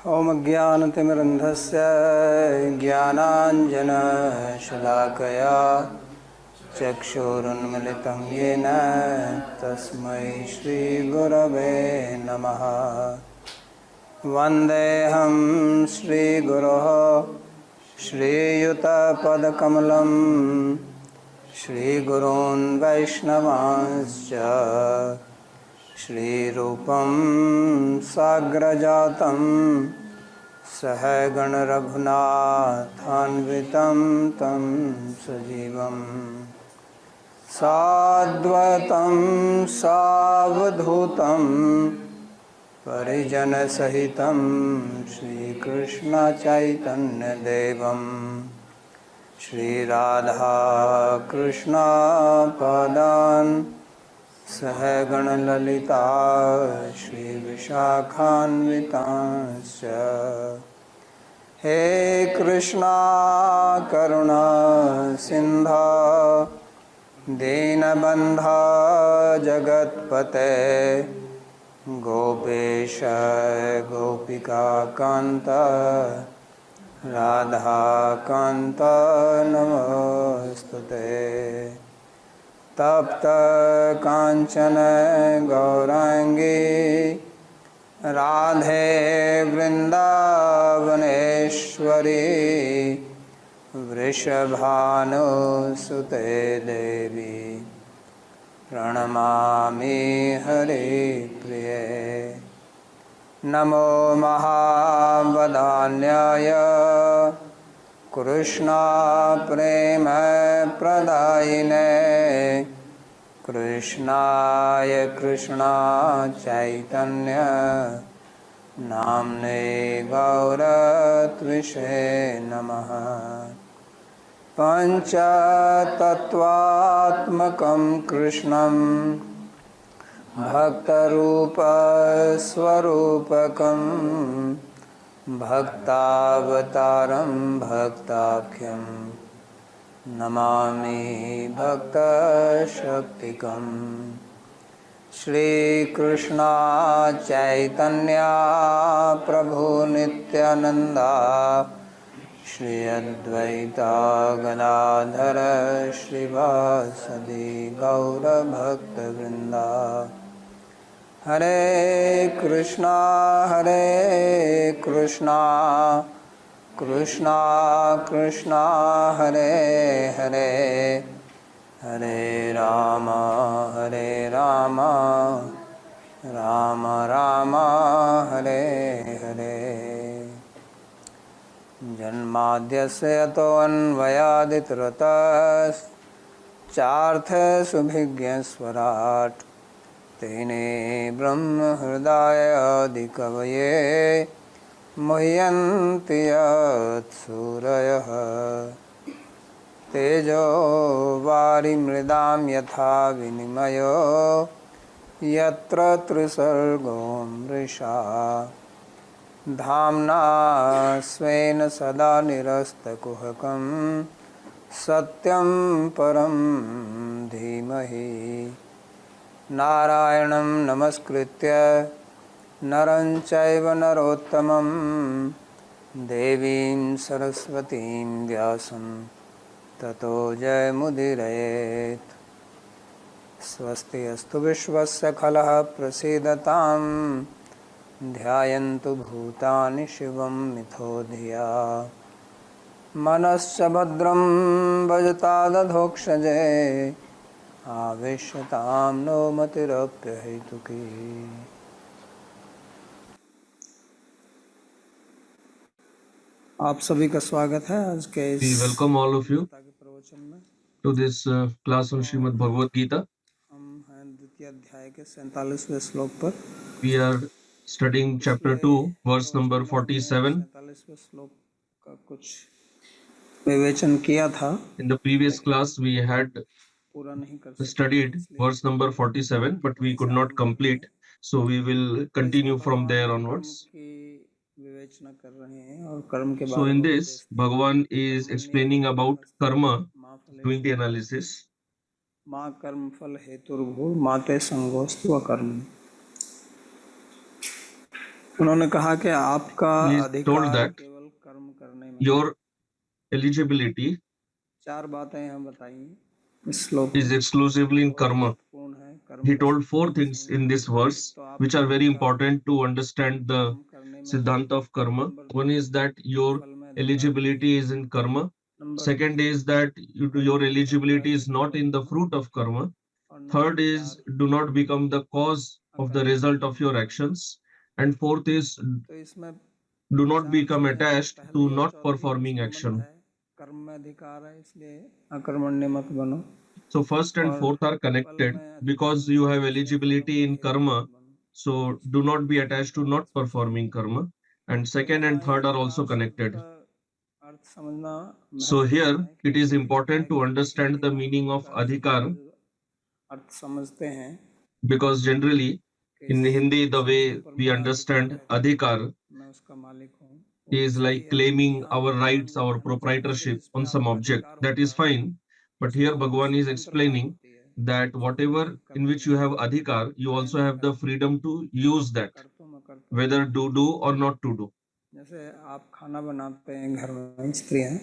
ॐ ज्ञानतिमिरन्धस्य ज्ञानाञ्जनशलाकया चक्षुरुन्मिलितं येन तस्मै श्रीगुरवे नमः। वन्देऽहं श्रीगुरोः श्रीयुतपदकमलं श्रीगुरून् वैष्णवांश्च श्रीरूपं साग्रजातं सहगण रघुनाथान्वितं तं सजीवं साद्वैतं सावधूतं परिजनसहितं श्रीकृष्णचैतन्यदेवं श्रीराधाकृष्णपादान् सहगणललिता श्रीविशाखान्वितांश्च। हे कृष्णा करुणा सिन्धो दीनबन्धो जगत्पते गोपेश गोपिकान्त राधाकान्त नमोस्तुते। तप्त कांचन गौरांगी राधे वृंदावनेश्वरी वृषभानुसुते देवी प्रणमामि हरिप्रिये। नमो महावदान्याय कृष्णा प्रेम प्रदायिने कृष्णाय कृष्णा चैतन्य नाम्ने गौरत्विषे नमः। पंचतत्वात्मकं कृष्णं भक्तरूपस्वरूपकं भक्तावतारं भक्ताख्यं नमामि भक्तशक्तिकं। श्रीकृष्ण चैतन्य प्रभु नित्यानंदा श्री अद्वैता गदाधर श्रीवासदि गौरभक्तवृंदा। हरे कृष्णा कृष्णा कृष्णा हरे हरे हरे राम राम राम हरे हरे। जन्माद्यस्य यतोऽन्वयादितरतश्चार्थसुभिज्ञस्वराट् तेने ब्रह्महृदायादिकवये मुह्यन्ति यत्सूरयः। तेजो वारिमृदां यथा विनिमयो यत्र त्रिसर्गो मृषा धाम्ना स्वेन सदा निरस्तकुहकं सत्यं परं धीमहि। नारायणं नमस्कृत्य नरं चैव नरोत्तमं देवीं सरस्वतीं व्यासं ततो जयमुदीरयेत्। स्वस्ति अस्तु विश्वस्य खलः प्रसीदतां ध्यायन्तु भूतानि शिवं मिथो धिया। मनश्च भद्रं भजतादधोक्षजे आवेश्यतां नो मतिरप्यहेतुकी। आप सभी का स्वागत है आज के इस We welcome all of you प्रवचन में। to this class on Srimad Bhagavad Gita. हम हैं द्वितीय अध्याय के 47वें श्लोक पर। We are studying chapter 2, verse number 47. 47वें श्लोक का कुछ विवेचन किया था। In the previous class, we had पूरा नहीं कर सके, studied verse number 47, but we could not complete. So we will continue from there onwards. विवेचना कर रहे हैं और कर्म के So in this, Bhagavan is explaining about karma, doing the analysis. माँ कर्म फल हेतुर्भू माते संगोस्तु अकर्म। उन्होंने कहा कि आपका He told अधिकार that केवल कर्म करने में है। your eligibility चार बातें यहाँ बताई इस श्लोक is में, exclusively in बहुत karma. महत्वपूर्ण है कर्म He का told four सिद्धांत things in समझना। this verse, एक तो आप which are very अधिकार important to understand the कर्म करने में है। Siddhanta of karma. Number One दो, is that your फल में अधिकार eligibility नहीं is है। in karma. नंबर Second तीन, is that your प्रयत्न eligibility संग्रह is से not फल in the पाना। fruit of karma. और नंबर Third is चार, do not become the cause of the अकर्मण्य result of your होना। actions. And fourth is तो इसमें do not चार become चीजें हैं। attached पहली to और not चौथी में performing संबंध action. है, कर्म में अधिकार है इसलिए अकर्मण्य मत बनो। So first and और fourth are फल connected में अधिकार because नहीं you है have इसलिए फलों eligibility का in हेतु karma. मत बनो। So do not be attached to not performing karma. And तो second यहाँ and ये third are अधिकार also शब्द connected. का अर्थ समझना So here महत्वपूर्ण है, it is क्योंकि क्या important है to कि understand the यहाँ meaning of अधिकार शब्द adhikar का जो अर्थ समझते हैं because generally कि in Hindi इस the way वस्तु पर we मेरा अधिकार understand है, adhikar मैं उसका मालिक हूँ, वो भी is सही like है, लेकिन claiming यहाँ our भगवान rights, जो our कहना चाहते हैं कि proprietorship जिस पे on some आपका object. अधिकार That is होता है fine. But here उसमें Bhagwan is स्वतंत्रता explaining होती है that जो whatever कुछ in करने which you में। have adhikar, you चाहे also मैं have the करूँ, freedom to use that, करता हूँ, मैं करता हूँ। whether to do or not to do. जैसे आप खाना बनाते हैं घर में, स्त्रियाँ,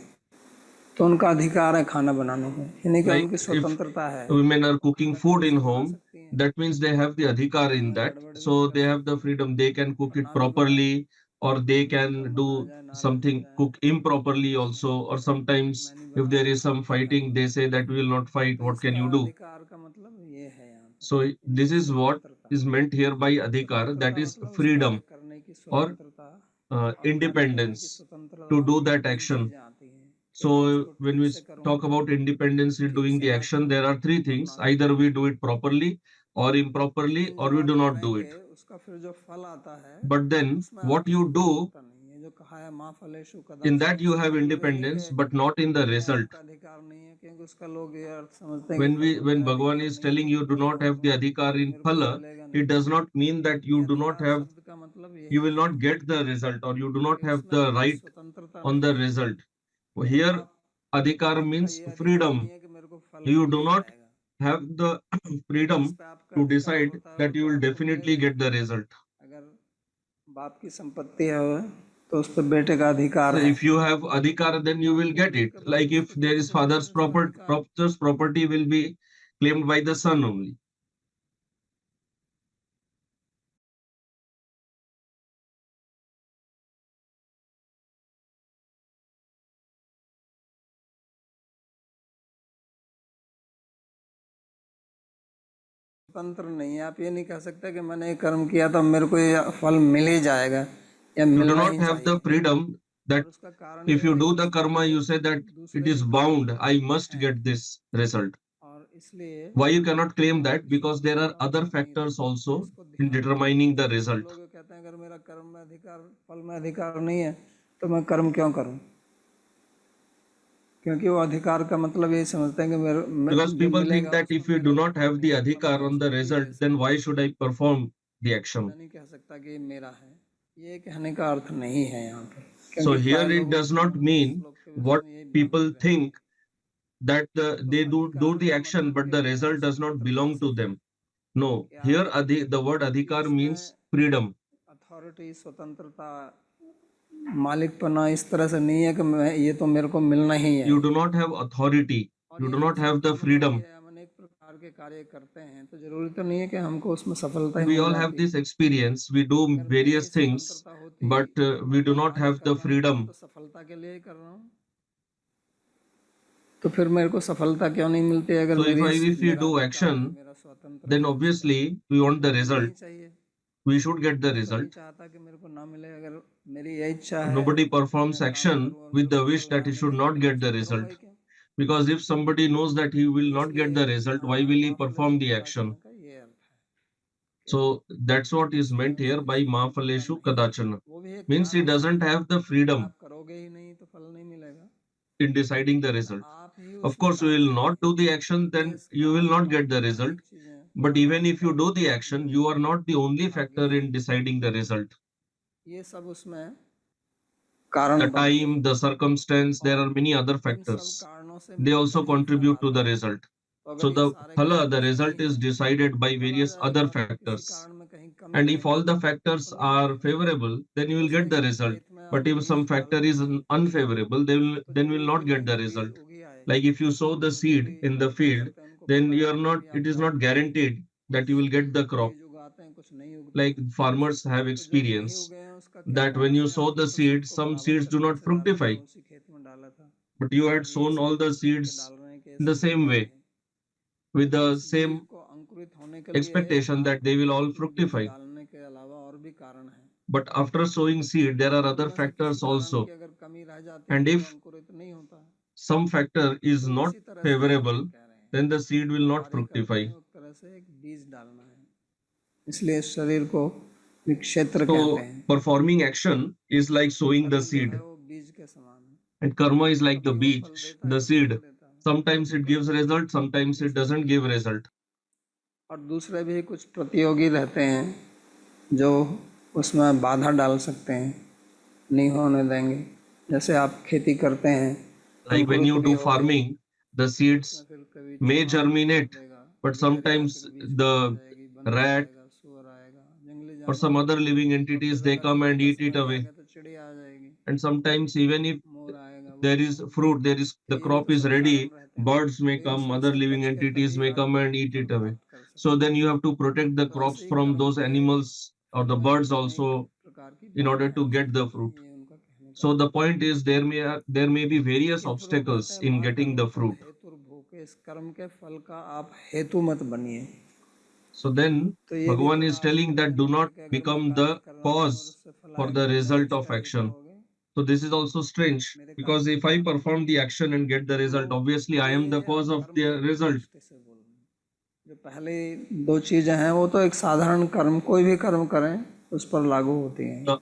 तो उनका अधिकार है खाना बनाने का, यानी कि Like उनकी if स्वतंत्रता है, women are वो cooking खाना food कभी in से बना home, सकती हैं, that means they have the adhikar खाने in में that. गड़बड़ भी So कर they have सकती the हैं freedom. They can cook और it ना भी बनाए, properly or they can come do बनाया जाए ना भी बन something, जाए, cook improperly कुछ also. नहीं, Or sometimes मैं नहीं if there is बनाऊंगा, some आप fighting, बनाइए। they say that we will not fight. तो What can इसका you do? अधिकार का मतलब ये है यहाँ पर, So यानी this कि is what स्वतंत्रता। is meant here by adhikar, that स्वतंत्रता is मतलब उस कार्य freedom करने की or स्वतंत्रता, और कार्य करने की independence स्वतंत्रता to do में that तीन action. चीजें आती हैं कि मैं So उसको when ठीक we से करूं, talk about independence in ठीक doing से the ना action, करूं, there are three और things. ना भी Either करूं। we do it properly or improperly लेकिन or जब we आप do not do करेंगे it. उसका फिर जो फल आता है But then उसमें what आपकी you do, स्वतंत्रता नहीं है, जो कहा है माँ फलेषु in कदाचन, that you इसका have मतलब ये नहीं independence, कि but not in the उसमें result. आपका अधिकार नहीं है, क्योंकि उसका लोग ये अर्थ समझते हैं कि फल में When मेरा Bhagavan अधिकार is नहीं है telling तो you do मैं not क्यों have the करूं, adhikar तो in मेरे को ये phala, मिलेगा it नहीं। does not mean that ये you do not अधिकार have, शब्द का मतलब you यही will है not get the result or you do not कि have उसमें the आपकी right स्वतंत्रता on नहीं the है, result. कि Here आप adhikar आपका means ये अधिकार नहीं freedom. है कि मेरे को फल You mill do he not जाएगा, have the जिस freedom पे आपका to अधिकार decide होता है वो that you तो will आपको definitely मिलेगा ही। get the result. अगर बाप की संपत्ति है तो उस पर बेटे का अधिकार So है, if you have adhikar, then you बाप will को get मिलने it. के बाद Like if उसको there किसी is को लेने father's का अधिकार। property will be claimed by the son only. स्वतंत्र नहीं है, आप ये नहीं कह सकते कि मैंने ये कर्म किया तो मेरे को ये फल मिल ही जाएगा या You do मिलना not ही have the चाहिए, freedom और that उसका कारण if यह you है do कि the उसके karma, लिए you say that it दूसरे is भी कारण bound, I must हैं, get this result. और इसलिए Why you cannot claim that? आपकी Because there are स्वतंत्रता other नहीं factors रहती, तो also इसको in ध्यान में रखना determining the चाहिए। कुछ result. लोग कहते हैं अगर मेरा कर्म में अधिकार, फल में अधिकार नहीं है तो मैं कर्म क्यों करूं, क्योंकि वो अधिकार का मतलब यही समझते हैं कि Because जो people think मिलेगा that उसमें if you मेरा do not अधिकार have नहीं the है, मतलब adhikar मैं on the उसको नहीं result, ले then सकता, why should I perform the मैं action? नहीं कह सकता कि ये मेरा है। ये कहने का अर्थ नहीं है यहाँ पर, So क्योंकि here प्राय it लोग does not इस mean श्लोक के विषय what में यही people मानते रहते हैं। think that तो they do अधिकार the का action, मतलब but the केवल यहाँ result does not स्वतंत्रता belong से to है them. No, कि here आप the word कि adhikar उसमें means freedom. अथॉरिटी, स्वतंत्रता, मालिकपना इस तरह से नहीं है कि मैं ये तो मेरे को मिलना ही है। You do not have authority. और You ये do जो not have the कर्म कार्य freedom. है, हम अनेक प्रकार के कार्य करते हैं तो जरूरी तो नहीं है कि हमको उसमें सफलता ही We मिल all have जाती है। this experience. We do अगर मेरी various things, स्वतंत्रता होती but कि we मैं do not कार्य have कर the रहा हूँ तो मैं तो freedom. सफलता के लिए ही कर रहा हूँ, तो फिर मेरे को सफलता क्यों नहीं मिलती अगर So if we मेरा do अधिकार है, action, मेरा स्वतंत्र then हूँ उस पर, obviously we want तो the मिलना result. ही चाहिए। We should get the मैं तो नहीं result. चाहता कि मेरे को ना मिले, अगर मेरी यह इच्छा है Nobody कि performs मैं काम action करूँ और with मेरे the को wish फल that ना he should मिले not तो मैं get the उसको result. करूँगा ही क्यों। Because if somebody knows that he will तो not get इसलिए the result, why यहाँ will he माँ perform फलेषु the कदाचन action? का ये अर्थ है कि So that's what is meant उसमें here उसकी by ma स्वतंत्रता phaleshu नहीं है, kadachana. वो भी एक Means he कारण है doesn't have the कि अगर freedom आप करोगे ही नहीं तो फल नहीं मिलेगा, in deciding the अगर result. आप ही Of उसमें course, you कारण will नहीं not है। do the action, ये then इस you will कारण not बात get the में result. अनेक चीजें But even if you व्यवहारिकता do the जो action, you are not the only आगे factor in deciding the result. ये सब उसमें कारण The बनते time, हैं, the circumstance, there और are many other इन सब factors. कारणों से They also मिलकर ही फल contribute to आता the है। result. तो अगर So ये the सारे phala, कारण the सही result is हैं decided तो by फल आ various other जाएगा, और किसी factors. कारण में कहीं And if all the factors are favorable, then you will get the result. But if some factor is unfavorable, then will not get the result. Like if you sow the seed in the field, then it is not guaranteed that you will get the crop. Like farmers have experience that when you sow the seed, some seeds do not fructify, but you had sown all the seeds in the same way with the same expectation that they will all fructify. But after sowing seed, there are other factors also. And if some factor is not favorable, then the seed will not fructify. इसलिए शरीर को भी क्षेत्र कहते So हैं। performing action is like sowing the कर्म जो है seed, वो बीज के समान है, and karma is like the कभी वो फल beach, देता the है कभी seed. नहीं देता है। Sometimes it gives result, sometimes it doesn't give result. और दूसरे भी कुछ प्रतियोगी रहते हैं जो उसमें बाधा डाल सकते हैं, नहीं होने देंगे। जैसे आप खेती करते हैं, Like when you अंकुरित भी do होगी, farming, the seeds उसमें फिर कभी may चूहा germinate, देगा, but कभी sometimes दरिया के बीच में आ the जाएगी, बंदर rat आएगा, सुअर आएगा, जंगली or जानवर some other आएगा, living और entities, फिर they अगर come फल and का eat it समय away. आएगा तो चिड़िया आ जाएगी, And sometimes even if मोर आएगा, वो there is fruit, तो the ये crop तो is सब ready, कारण रहते हैं। birds may तो इन come, सब other से living बच के entities तभी may आप come and eat फल it away. प्राप्त कर सकते So हैं। then you have to protect the तो crops ऐसे ही from कर्म those के animals or फल the में birds भी also अनेक प्रकार की in order बाधाएं to आ get the सकती हैं, fruit. ये उनका कहने का So the मतलब है। point is there may be various लेकिन फिर वो कहते obstacles हैं in माँ getting कर्म the फल fruit. हेतु भूखे, इस कर्म के फल का आप हेतु मत बनिए। So then तो ये भी Bhagavan थोड़ा is आपको telling that do ध्यान रखना not कि अगर मैं become कार्य the कर रहा हूँ और cause उससे फल for आएगा the तो क्या result of निष्काम action. करोगे? So this is also strange मेरे कार्य because के if I कारण perform the action and get the result, तो obviously I am the ये cause आप of कर्म the हेतु result. दृष्टि से बोल रहे हैं। जो पहले दो चीजें हैं वो तो एक साधारण कर्म, कोई भी कर्म करें उस पर लागू होती हैं। The,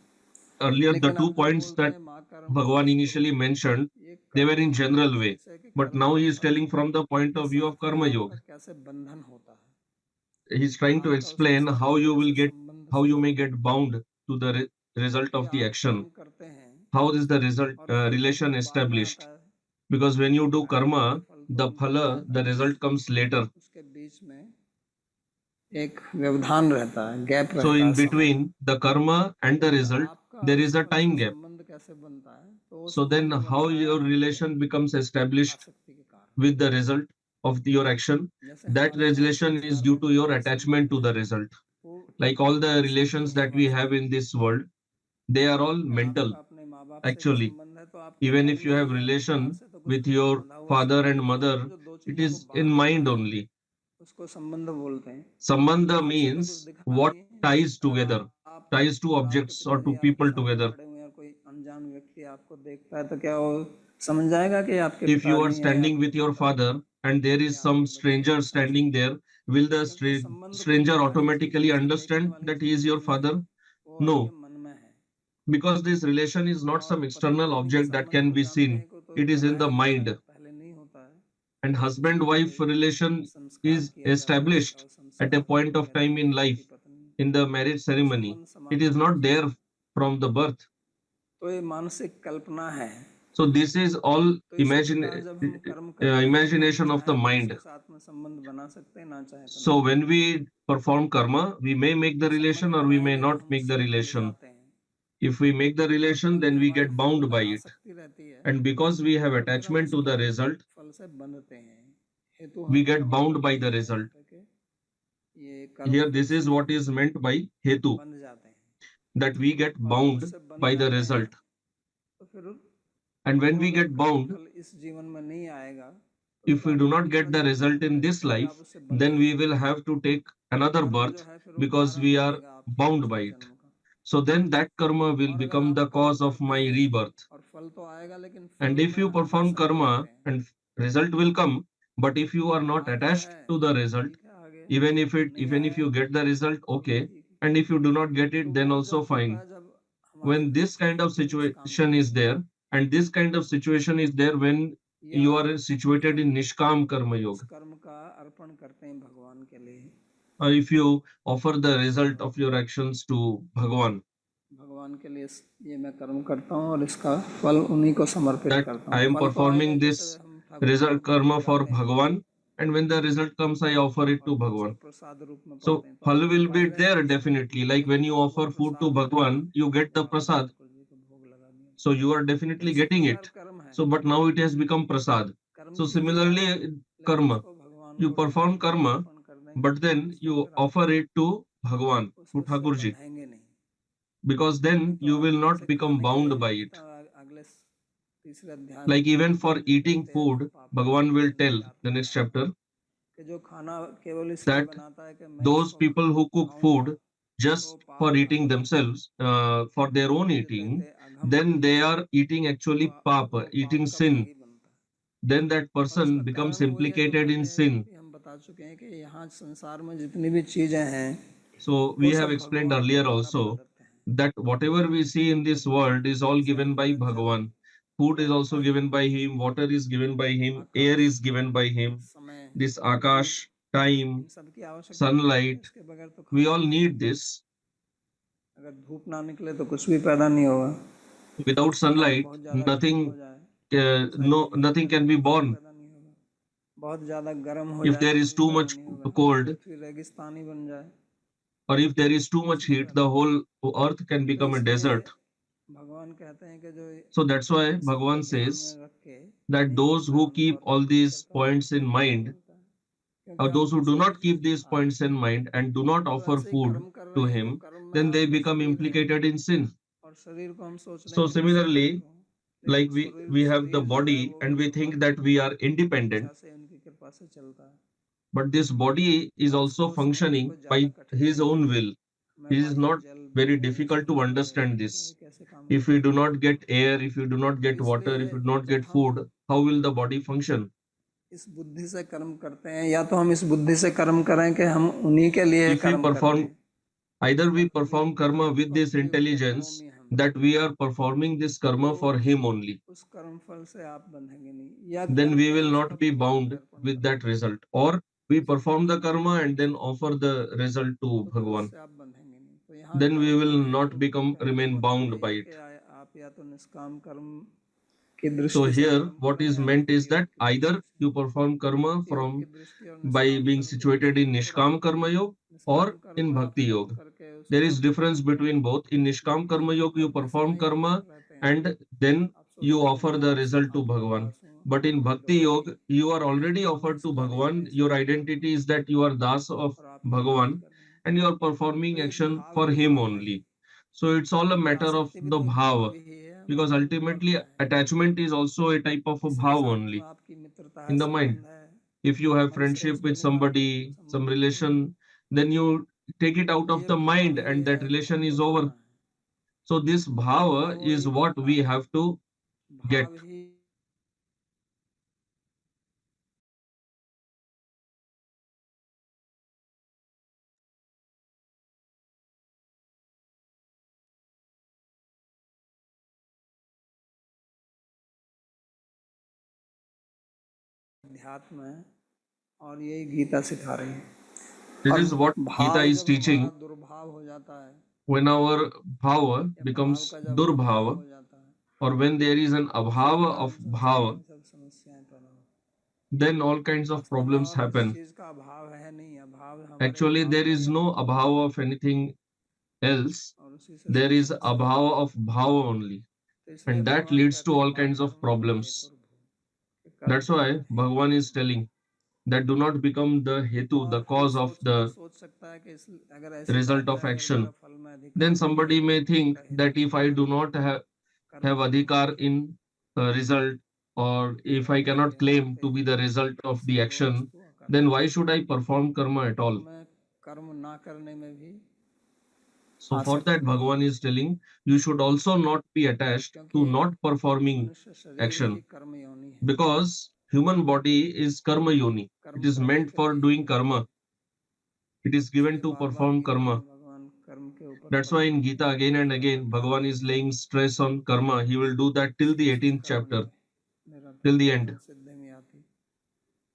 earlier, the लेकिन two अब जो points बोलते that हैं माँ कर्म फल Bhagavan हेतु initially mentioned, ये they were कर्म in योग की general दृष्टि way. से कि But कर्म now और he is फल telling from the point के of view साथ of Karma में Yoga. आपका कैसे बंधन होता है, He's trying to आपका उसके explain साथ how में you will कैसे get, संबंध how you स्थापित may get होता है। bound to the result कि of the आप कर्म action. करते हैं How is the result और फिर relation बाद में established? आता है Because when you do प्रारब्ध का karma, फल the तुरंत आता phala, है, the result comes later. उसके बीच में एक व्यवधान रहता है, गैप So रहता है in समय का। between the karma and the तो फिर result, आपका there उस is a फल से time gap. संबंध कैसे बनता है, तो वो So then संबंध how बनता है your आपके relation becomes established आसक्ति के कारण। with the result of your action? जैसे That हमारे यहाँ relation is संसार due में to your जितने भी attachment संबंध to the हैं result. वो Like all the आसक्ति relations हैं that we have वास्तव in में। this world, they are all अगर mental आपका अपने माँ बाप से भी actually. संबंध है तो आपके Even मूल if में you have ही है, वो बाहर relation से तो कुछ with your बंधा हुआ father संबंध and नहीं है। वो mother, जो दो it चीजों को is in बांध देता mind है only. उसको संबंध बोलते हैं। Sambandha बाहर से तो कुछ means दिखा what नहीं है। ties अगर together, आप ties two और आपके objects or पिताजी two आपके people सामने together. खड़े हुए हैं और कोई अनजान व्यक्ति आपको देखता है तो क्या वो समझ जाएगा कि आपके If you are पिताजी हैं या standing आपके with your माता है father and there is या some आपके बच्चे हैं, stranger नहीं समझ standing सकता, there, will the क्योंकि संबंध कोई stranger बाहरी चीज automatically जैसे देखने understand वाली that he चीज is your नहीं है, father? वो आपके No, मन में है। because this relation is not और some पति external पत्नी के object that संबंध can को be जानते seen. हैं को तो It is in the बनाया जाता है, mind. पहले नहीं होता है। And बच्चे husband-wife होंगे, relation संस्कार is किया जाता है established और at a संस्कार point of रहते time हैं in पति life पत्नी, in the marriage वो ceremony. संबंध It समाप्त is नहीं not होता। there from the birth. तो ये मानसिक कल्पना है। So this is all तो इसी प्रकार जब हम कर्म करते हैं तो हम imagination of the चाहे तो mind. उसके साथ में संबंध बना सकते हैं, ना चाहे तो So नहीं। when we perform karma, we may make the relation संबंध or we may बनाएंगे तो not हम make the उससे उलझ relation. जाते हैं If we make the और relation, क्योंकि then we हमारी get फल bound में by it. आसक्ति रहती है And because we have तो फिर हम attachment उस to the कर्म result, फल से बंधते हैं। हेतु we हम get कर्म bound by करते the हैं यहाँ result. पे के ये कर्म Here, फल this is से what is meant by hetu, बंध जाते हैं that we get और जब bound उससे बंध by the जाते हैं result. तो फिर And when वो we अगर get कर्म bound, फल इस जीवन में नहीं आएगा तो if फिर we do आपको not दूसरा get the जन्म लेना result in पड़ेगा this क्योंकि आप life, उससे बंधे then हुए we हैं। will have to take another कर्म जो birth है फिर वो because कारण we are बनेगा आपके bound by दूसरे it. जन्म का। So then that karma will और अगर become the आप कर्म cause of करते my हैं rebirth. और फल तो आएगा लेकिन And फल if में you आप perform आसक्त रहते karma हैं। and result will come, but if you are not आ गया attached है, to the result, ठीक है, आ गया, नहीं even if आया you get the result, तो भी okay. ठीक है। And if you do not get तो it, then वो also जब होता fine. है जब हमारी When this दृष्टि kind of निष्काम situation रहती is है, there, and this kind of situation is there when या you are situated in हम Nishkam Karma उस Yoga, कर्म का अर्पण करते हैं भगवान के लिए। or if you offer the result of your actions to Bhagavan, भगवान के लिए ये मैं कर्म करता हूँ और इसका फल उन्हीं को समर्पित that करता I हूँ। am फल तो आएगा, performing जैसे this हम ठाकुर जी को result भोग karma for लगाते हैं Bhagavan, and when the result comes, I offer it to और कुछ Bhagwan. प्रसाद रूप में So पाते हैं तो phal आपको will be फायदा है there कि इसको definitely. Like when you वो offer food to Prasad Bhagwan, you get the जाओ prasad. ठाकुर जी को भोग लगा दिया। So you are तो definitely इसी getting प्रकार it. कर्म है, So but now it has become prasad. कर्म So कीजिए आप, similarly, लेकिन karma, उसको भगवान you को perform karma, अर्पण कर देंगे, but then उससे you फिर आप offer it to Bhagwan, to उससे Thakur ji, बंधेंगे नहीं। because नहीं then तो you आप will not जैसे become खाने के bound लिए by गीता it. अगले तीसरे अध्याय में Like even for भगवान जी eating कहते हैं कि food, पाप Bhagwan will tell the next chapter कि जो खाना केवल इसलिए that बनाता है कि मैं those इसको people who cook खाऊंगा food तो just पाप for खाएगा। eating themselves, for their own तो जो कहते eating, हैं अघम, then they are eating actually वो papa, eating पाप का sin. भागी बनता है। Then that और इसका person becomes कारण वही है जो implicated in पहले sin. भी हम बता चुके हैं कि यहाँ संसार में जितनी भी चीजें हैं So वो we have सब explained भगवान के earlier द्वारा also प्रदत्त हैं। that whatever we see in this world is all जैसे given by अन्न, जल, Bhagavan. Food is also वायु, given by him, water is given by him, air Akash, is given by him, समय, this धूप, Akash, time, इन सब की आवश्यकता पड़ती है, sunlight, इसके बगैर तो we खाना all नहीं need बनेगा। this. अगर धूप ना निकले तो कुछ भी पैदा नहीं होगा। और Without समय sunlight, बहुत ज़्यादा ठंड हो nothing, जाए, no, सर्दी nothing पड़े can तो be कुछ भी born. पैदा नहीं होगा। बहुत ज़्यादा गर्म हो If जाए there तो is भी too पैदा much नहीं होगा। cold, पृथ्वी रेगिस्तानी बन जाए, or if there is too कुछ much भी heat, पैदा the नहीं होगा। whole earth can तो become a इसलिए desert. भगवान कहते हैं कि जो So that's why इन सबको Bhagavan ध्यान says में रख के that नहीं those करता है, who उनको keep अर्पण all नहीं these करता, points उसको in फल नहीं mind, मिलता है। क्योंकि or हम those who do उसी not keep these आप points in mind and do not जो offer ऐसे ही food कर्म कर to रहे हैं, तो him, कर्म में then they आपका become शरीर है implicated in sin. और शरीर को हम सोच रहे So हैं कि मैं स्वतंत्र similarly, हूँ, लेकिन like we शरीर have the शरीर जो है body वो भी and we think परमात्मा that we की are independent, इच्छा से उनकी कृपा से चलता है। but this body is और also इसको समझना functioning कुछ ज़्यादा by कठिन his नहीं है। own will. हमें It is वायु, not जल, very भूमि ये difficult सब to पता understand रहेगा कि this. ये कैसे काम If we करते do हैं। not get air, if we do not तो get water, if इसलिए we do not जब get हम food, how will the body function? इस बुद्धि से कर्म करते हैं, या तो हम इस बुद्धि से कर्म करें कि हम उन्हीं के लिए If we कर्म कर रहे perform, हैं, either या we फिर ये perform karma कर्म with फल this के उपभोक्ताओं intelligence में हम that we are performing this karma तो for him only, उस कर्म फल से आप बंधेंगे नहीं, या then we करके will उसका not be भगवान पे bound अर्पण with कर that देंगे result. Or we perform the karma and then offer the result to तो फिर Bhagavan. उससे आप बंधेंगे नहीं। तो यहाँ Then we कर्म जो will है not वो become कहने का remain मतलब bound यही by है it. कि आप या तो निष्काम कर्म की So दृष्टि से here, कर्म what करें is या meant भक्ति is योग that की either दृष्टि से। you perform karma भक्ति योग की from दृष्टि और by निष्काम being कर्म की situated दृष्टि in में थोड़ा Nishkam Karma Yoga or निष्काम कर्म in में आप Bhakti कर्म Yoga. करके There उसका is difference between both. In Nishkam भक्ति Karma Yoga, you करते perform समय ही आप karma कर लेते हैं। and then आप you सोचते हैं कि offer मैं the आपसे result to आपके Bhagavan. दास हूँ, But आप in मेरे Bhakti द्वारा ही Yoga, you are already मैं offered इस to कार्य को Bhagavan. नहीं Your स्वयं कर रहा identity हूँ is that you are Das of और आप मेरे लिए ही Bhagavan कर रहे हैं। and you are तो performing एक action भाव for ही him भाव है, only. So it's all a क्योंकि matter of आसक्ति भी the तो एक भाव bhava, ही है, because भाव ही तो ultimately अर्थ है। attachment is also a type of a किसी के bhava साथ जो only आपकी मित्रता है, in the mind. संबंध है, If you have मन से friendship उसको with नहीं मारते, somebody, some संबंध नहीं है। relation, then you take it out तो of ये the भाव mind ही and that है जो relation हमको is over. करना है। So this bhava भाव is वही what करता we है, have to get. भाव ही अध्यात्म है और यही गीता सिखा रही है। This और is what Gita भाव is जब हमारा teaching. दुर्भाव हो जाता है When our bhava या भाव becomes का जब अभाव durbhava, हो जाता है or when there is an तो उसी abhava कारण of संसार bhava, में सब समस्याएं पैदा होती then all kinds हैं। of वास्तव में problems और किसी happen. चीज का अभाव है नहीं, अभाव हमारे Actually, भाव there का ही is no अभाव है abhava of anything else. और उसी से There सब is समस्याएं पैदा abhava of होती हैं। bhava only. तो इसलिए And that भगवान leads to कहते हैं all मा kinds of कर्म फल हेतु problems. कर्म That's का why फल हेतु Bhagavan is नहीं। telling that do not become the hetu, the और कोई cause of कोई the सोच सकता है कि अगर ऐसी result बात of है, अगर मेरा action. फल में Then अधिकार नहीं है somebody तो may think उसका हेतु that if क्यों I मैं do not have कर्म करूं। adhikar in result, or if I कहते हैं cannot कि हाँ claim कि to be the result of the serve action, वस्तु कर्म then why should I perform karma at तो all? हमें कर्म ना करने में भी So for that, आसक्ति नहीं Bhagavan होनी is चाहिए, telling you should also not be attached क्योंकि to not performing मनुष्य शरीर ही action, कर्म योनि है। because human body is karma yoni. It कर्म is करने meant के for लिए ही doing बना है। karma. It is given इसलिए to bar bar perform Gita में karma. भगवान कर्म के ऊपर That's बल why in देते Gita हैं again कि and कर्म again, ध्यान Bhagavan is दीजिए, laying stress on karma. He will do that till the शेषतः 18th कर्मणि chapter, till the निरतः end. संसिद्धिं याति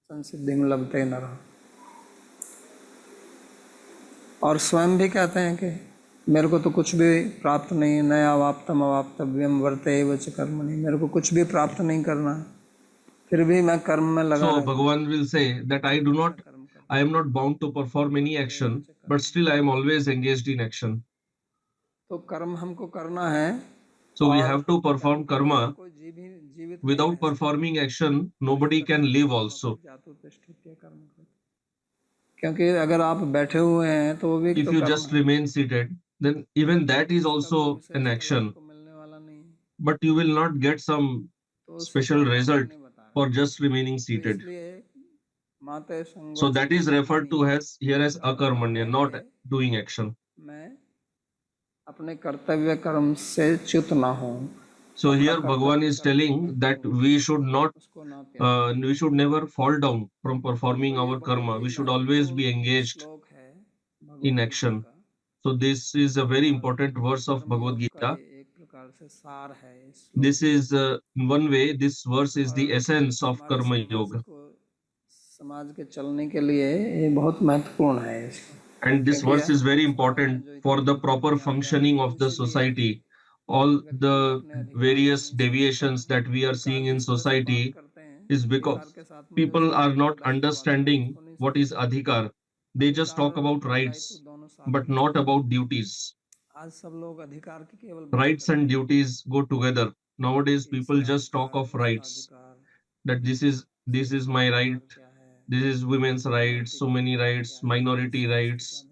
संसिद्धिं लभते नरः। और स्वयं भी कहते हैं कि मेरे को तो कुछ भी प्राप्त नहीं, न अवाप्तम अवाप्तव्यम वर्तेव च कर्मणि, मेरे को कुछ भी प्राप्त नहीं करना है, फिर भी मैं कर्म में लगा So रहता हूँ, Bhagavan will say that I do हमेशा not, कर्म करता I हूँ, am not bound to perform any मेरे action, नीचे but कर्म है। still I am always engaged in action. तो कर्म हमको करना है, So we और have to कर्म perform के बिना karma. कोई जीवित नहीं Without रह सकता। performing action, कार्य nobody can करें live कर्मकु also. जातु तिष्ठित्य कर्म करो। क्योंकि अगर आप बैठे हुए हैं तो वो भी If तो you कर्म just है, remain seated, then even that is उसका कोई also an विशेष फल action, आपको मिलने वाला नहीं है। but you will not get some तो उसी को special भगवान result नहीं बता रहे। for just remaining तो seated. इसलिए माते So that is referred to संगोष्ठी as here as akarmanya, है not कि doing action. मैं अपने कर्तव्य कर्म से च्युत ना हूँ, So अपना here Bhagavan कर्तव्य is कर्म को telling करता that रहूँ, we should not, उसको ना त्यागूं। we should never fall down from तो performing ये our बहुत karma. He We should always महत्वपूर्ण be engaged श्लोक है in भगवत गीता action. का, So this is a very और important verse of Bhagavad कर्मयोग का Gita. ये एक प्रकार से सार है इस श्लोक This का। is in one way, this verse is the और essence of हमारे Karma Yoga. समाज के चलने के लिए ये बहुत महत्वपूर्ण है इसको, And this क्योंकि verse is very समाज में important जो for इतनी the proper कुरीतियां आ जा रही functioning हैं, of the इसीलिए society. All व्यक्ति the अपने अधिकार को various नहीं समझता deviations है। that we are अधिकार seeing in किस तरह से बात society करते हैं, is अधिकार because के साथ में जो people जोड़ते are हैं, जो not दायित्व आते हैं, understanding उसको नहीं what is समझते। adhikar. They just अधिकार talk about और दायित्व rights, दोनों साथ but में not चलते हैं। about duties. आज सब लोग अधिकार की केवल बात Rights करते and हैं duties go together. Nowadays, कि people इसका just talk अधिकार, of उसका rights, अधिकार, that this is शिक्षा my right, अधिकार क्या है, this is women's rights, लड़के so का many अधिकार rights, क्या है, minority इसका rights, इस्तीफा दें,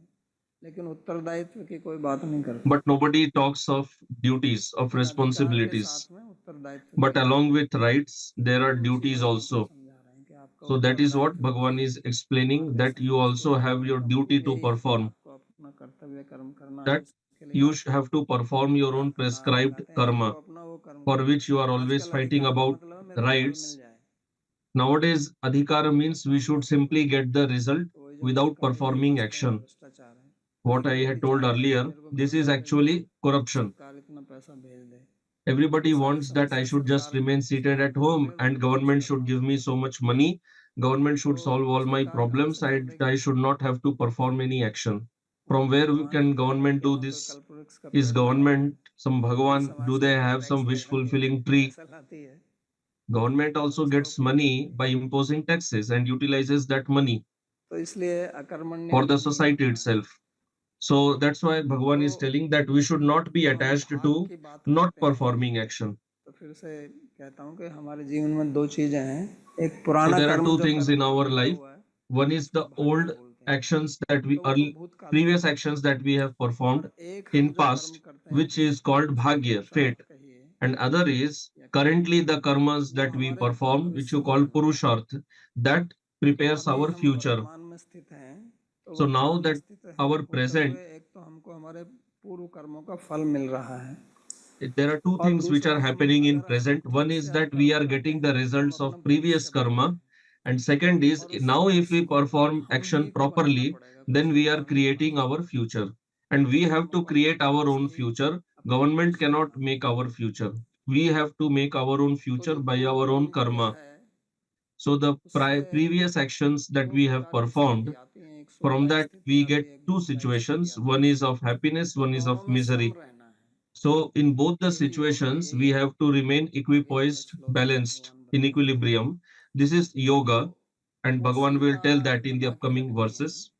लेकिन उत्तरदायित्व की कोई बात नहीं करते। but nobody talks of duties, of लेकिन अधिकार के responsibilities. साथ में उत्तरदायित्व भी But है, along with rights, there are और उसी duties को यहाँ पर also. समझा रहे हैं कि आपका So that is what उत्तरदायित्व भी Bhagavan है। is explaining, माते that you संगोष्ठी also का have your कहने का मतलब duty to यही है कि perform, आपको अपना कर्तव्य कर्म करना है, that उसके लिए you आप have to perform your own नारा prescribed लगाते हैं तो karma, अपना वो कर्म for करते which हैं। you are always आजकल fighting अधिकार का about मतलब है मेरे को फल मिल rights. जाए, Nowadays, adhikar मैं means we काम should करते simply रहूं। get the result तो वही जो without अधिकार यही performing वास्तव में action. भ्रष्टाचार है। हर What I कोई had told चाहता है कि earlier, मेरे को घर this is बैठे बैठे actually corruption. सरकार इतना पैसा भेज दे, Everybody सारी wants that I समस्या should just सरकार remain seated at कर home दे तो and मैं कुछ government कर should ना give me पाऊँ। so much money. Government should तो solve all my सरकार कहाँ problems. से कर I देगी? should not have to perform any action. वो From तो where भगवान ही can कह रहे हैं government कि do यहाँ पे this? कल्पवृक्ष का Is पेड़ लगाओ, government some पूरी Bhagavan? समाज Do के they ऊपर have some टैक्स wish लगाती है, fulfilling tree? पैसा लाती है Government और also उसका gets उपयोग करती money है। by imposing taxes and utilizes that money तो इसलिए अकर्मण्य for the नहीं society रहना है। itself. So that's why Bhagavan is तो telling that we should not be जब हम attached भाग to की बात not करते हैं performing action. तो फिर से कहता हूँ कि हमारे जीवन में दो चीजें हैं, एक So पुराना there are कर्म two जो things in our बीता life. हुआ है One is उसको the भाग्य old बोलते हैं, actions that we तो वो तो early भूतकालीन previous है। actions that we have performed और एक हम in जो कर्म past, करते हैं, which is called उसको bhagya, पुरुषार्थ fate, कहिए and other is या कर्म, currently the karmas वो that we हमारे perform, which भविष्य you में call होने वाला है। purusharth, that तो prepares अभी our हम future. वर्तमान में स्थित हैं, तो So now वर्तमान में that स्थित our होते present, हुए एक तो हमको हमारे पूर्व कर्मों का फल मिल रहा है, there are two और things which are दूसरा हम happening in अगर present. One ठीक is से हम that we कर्म are करते getting the हैं तो हम results of अपना previous भविष्य बना रहे karma. हैं, And second is, और उस now if we भविष्य को perform हम ही action को बनाना properly, पड़ेगा, कोई then we are सरकार नहीं बना creating our सकती। future. And we have हम to अपने create our प्रयास own ही future. अपना Government भविष्य cannot बना make सकते our हैं। future. We have to make our own तो future जो by पूर्व our own कर्म karma. है So the उससे previous actions that दो we have प्रकार की स्थिति performed, आती है, एक from सुखदायी that स्थिति we आती get है, एक two दुखदायी स्थिति situations. आती One है। is of happiness, तो one is दोनों of में सम misery. रहना है, So in both the यही योग है, situations, यही we have to आपको remain आगे वाले equipoised, श्लोक में balanced, भगवान in बताएंगे। equilibrium. This is तो yoga, and वो Bhagavan will Seema tell that in the बना के upcoming रखनी है, verses.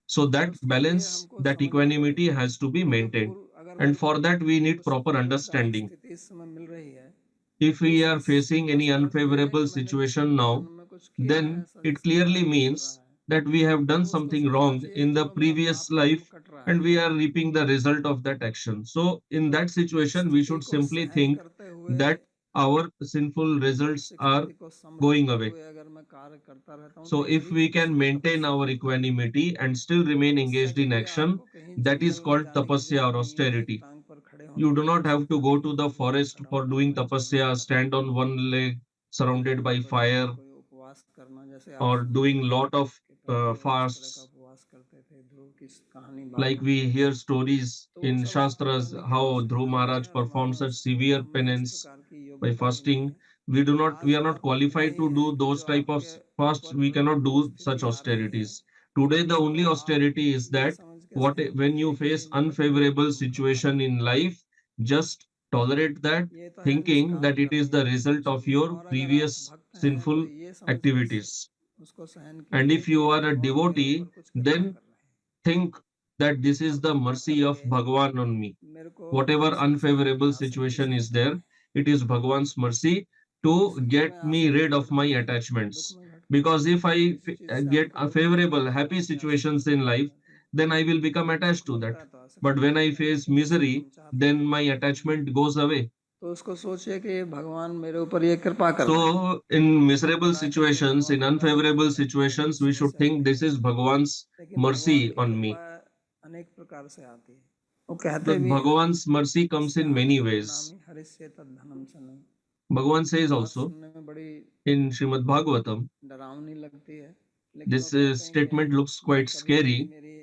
So और that उसके लिए balance, हमको that समझना equanimity पड़ेगा has to be कि जो maintained. पूर्व, अगर And हमको for that, we need कुछ proper दुखदायक understanding. स्थिति इस समय मिल रही है, If तो we इसका are facing any स्पष्ट अर्थ ये है unfavorable कि मैंने situation now, कर्म में कुछ किया है then ऐसा it जिसके clearly कारण ये मिल means रहा है। that we have done तो उसको something समझना wrong चाहिए कि in the चलो मेरा previous पाप कर्म life कट रहा and है, we are reaping the result of that action. So in तो that situation, we स्थिति should को simply सहन think करते हुए, that our sinful results मानसिक are स्थिति को सम going रखते away. हुए अगर मैं कार्य करता रहता हूँ So तो if यही we can असली maintain तपस्या our होता है। equanimity and still remain तपस्या engaged के in लिए action, आपको कहीं that is जंगल में called जाने की tapasya जरूरत or नहीं है, एक austerity. टांग पर खड़े होने You की do not have to आवश्यकता go नहीं to है, the एक पैर forest खड़ा for होना, doing पैर चलना tapasya, करना, stand on one leg surrounded jungle by में जाके fire, कोई उपवास करना, जैसे आप or सुनते doing हैं lot of कि प्रहलाद इस तरह का fasts. उपवास करते थे, ध्रुव की कहानी बाद Like में we आती है। hear stories तो वो in सब आपको Shastras करने की how Dhruv आवश्यकता नहीं Maharaj है, और performed such severe हम में इस penance प्रकार की by योग्यता भी नहीं fasting. है। We आज are का not प्रश्न qualified यही to है do कि those जो type of आपके fasts. ऊपर We cannot जो do such स्थिति आ रही है, austerities. Today, the उसको only आप austerity is ये that समझ के what सहन when कीजिए you कि face ये मेरा पूर्व unfavorable कर्म का फल situation है। in life, just tolerate that, ये तो है thinking निष्काम that it is कर्म the योग result of अच्छी। your और अगर आप previous भक्त हैं तो sinful ये समझ के activities. उसको सहन And कीजिए if कि you are a भगवान मेरे devotee, ऊपर कुछ कृपा then कर रहे हैं। think that this is अब the कृपा mercy of करके Bhagwan on me. मेरे को Whatever इस संसार में unfavorable आसक्ति situation से is निकालना there, है। it is Bhagwan's mercy to जिस सुख get में me आसक्ति rid of my करते हैं दुख attachments. में घटते हैं। Because if I जिस चीज से get आपको a दुख मिलता favorable, है happy आपकी आसक्ति situations in बढ़ती life, जाती है। then I will become attached दुख to मिलता that. है तो But आसक्ति when I बढ़ती जाती है face कि जिस सुख misery, हम चाहते then हैं my वो नहीं attachment मिलता। goes away. तो उसको सोचिए कि भगवान मेरे ऊपर ये कृपा कर रहे हैं। So, in miserable मुस्कुरा करके situations, in भगवान को याद unfavorable कीजिए, situations, we उसमें should से think हमें this is निकालिए। Bhagwan's लेकिन भगवान mercy की on कृपा me. अनेक प्रकार से आती है। वो कहते That भी हैं Bhagwan's mercy comes यस्य in many हानि ways. परिणामी हरिष्ये तद्धनम सनम। Bhagavan says बात also सुनने में बड़ी in Srimad Bhagavatam, डरावनी लगती है, लेकिन वो this कहते हैं statement looks कि जब quite कभी कभी scary, मेरी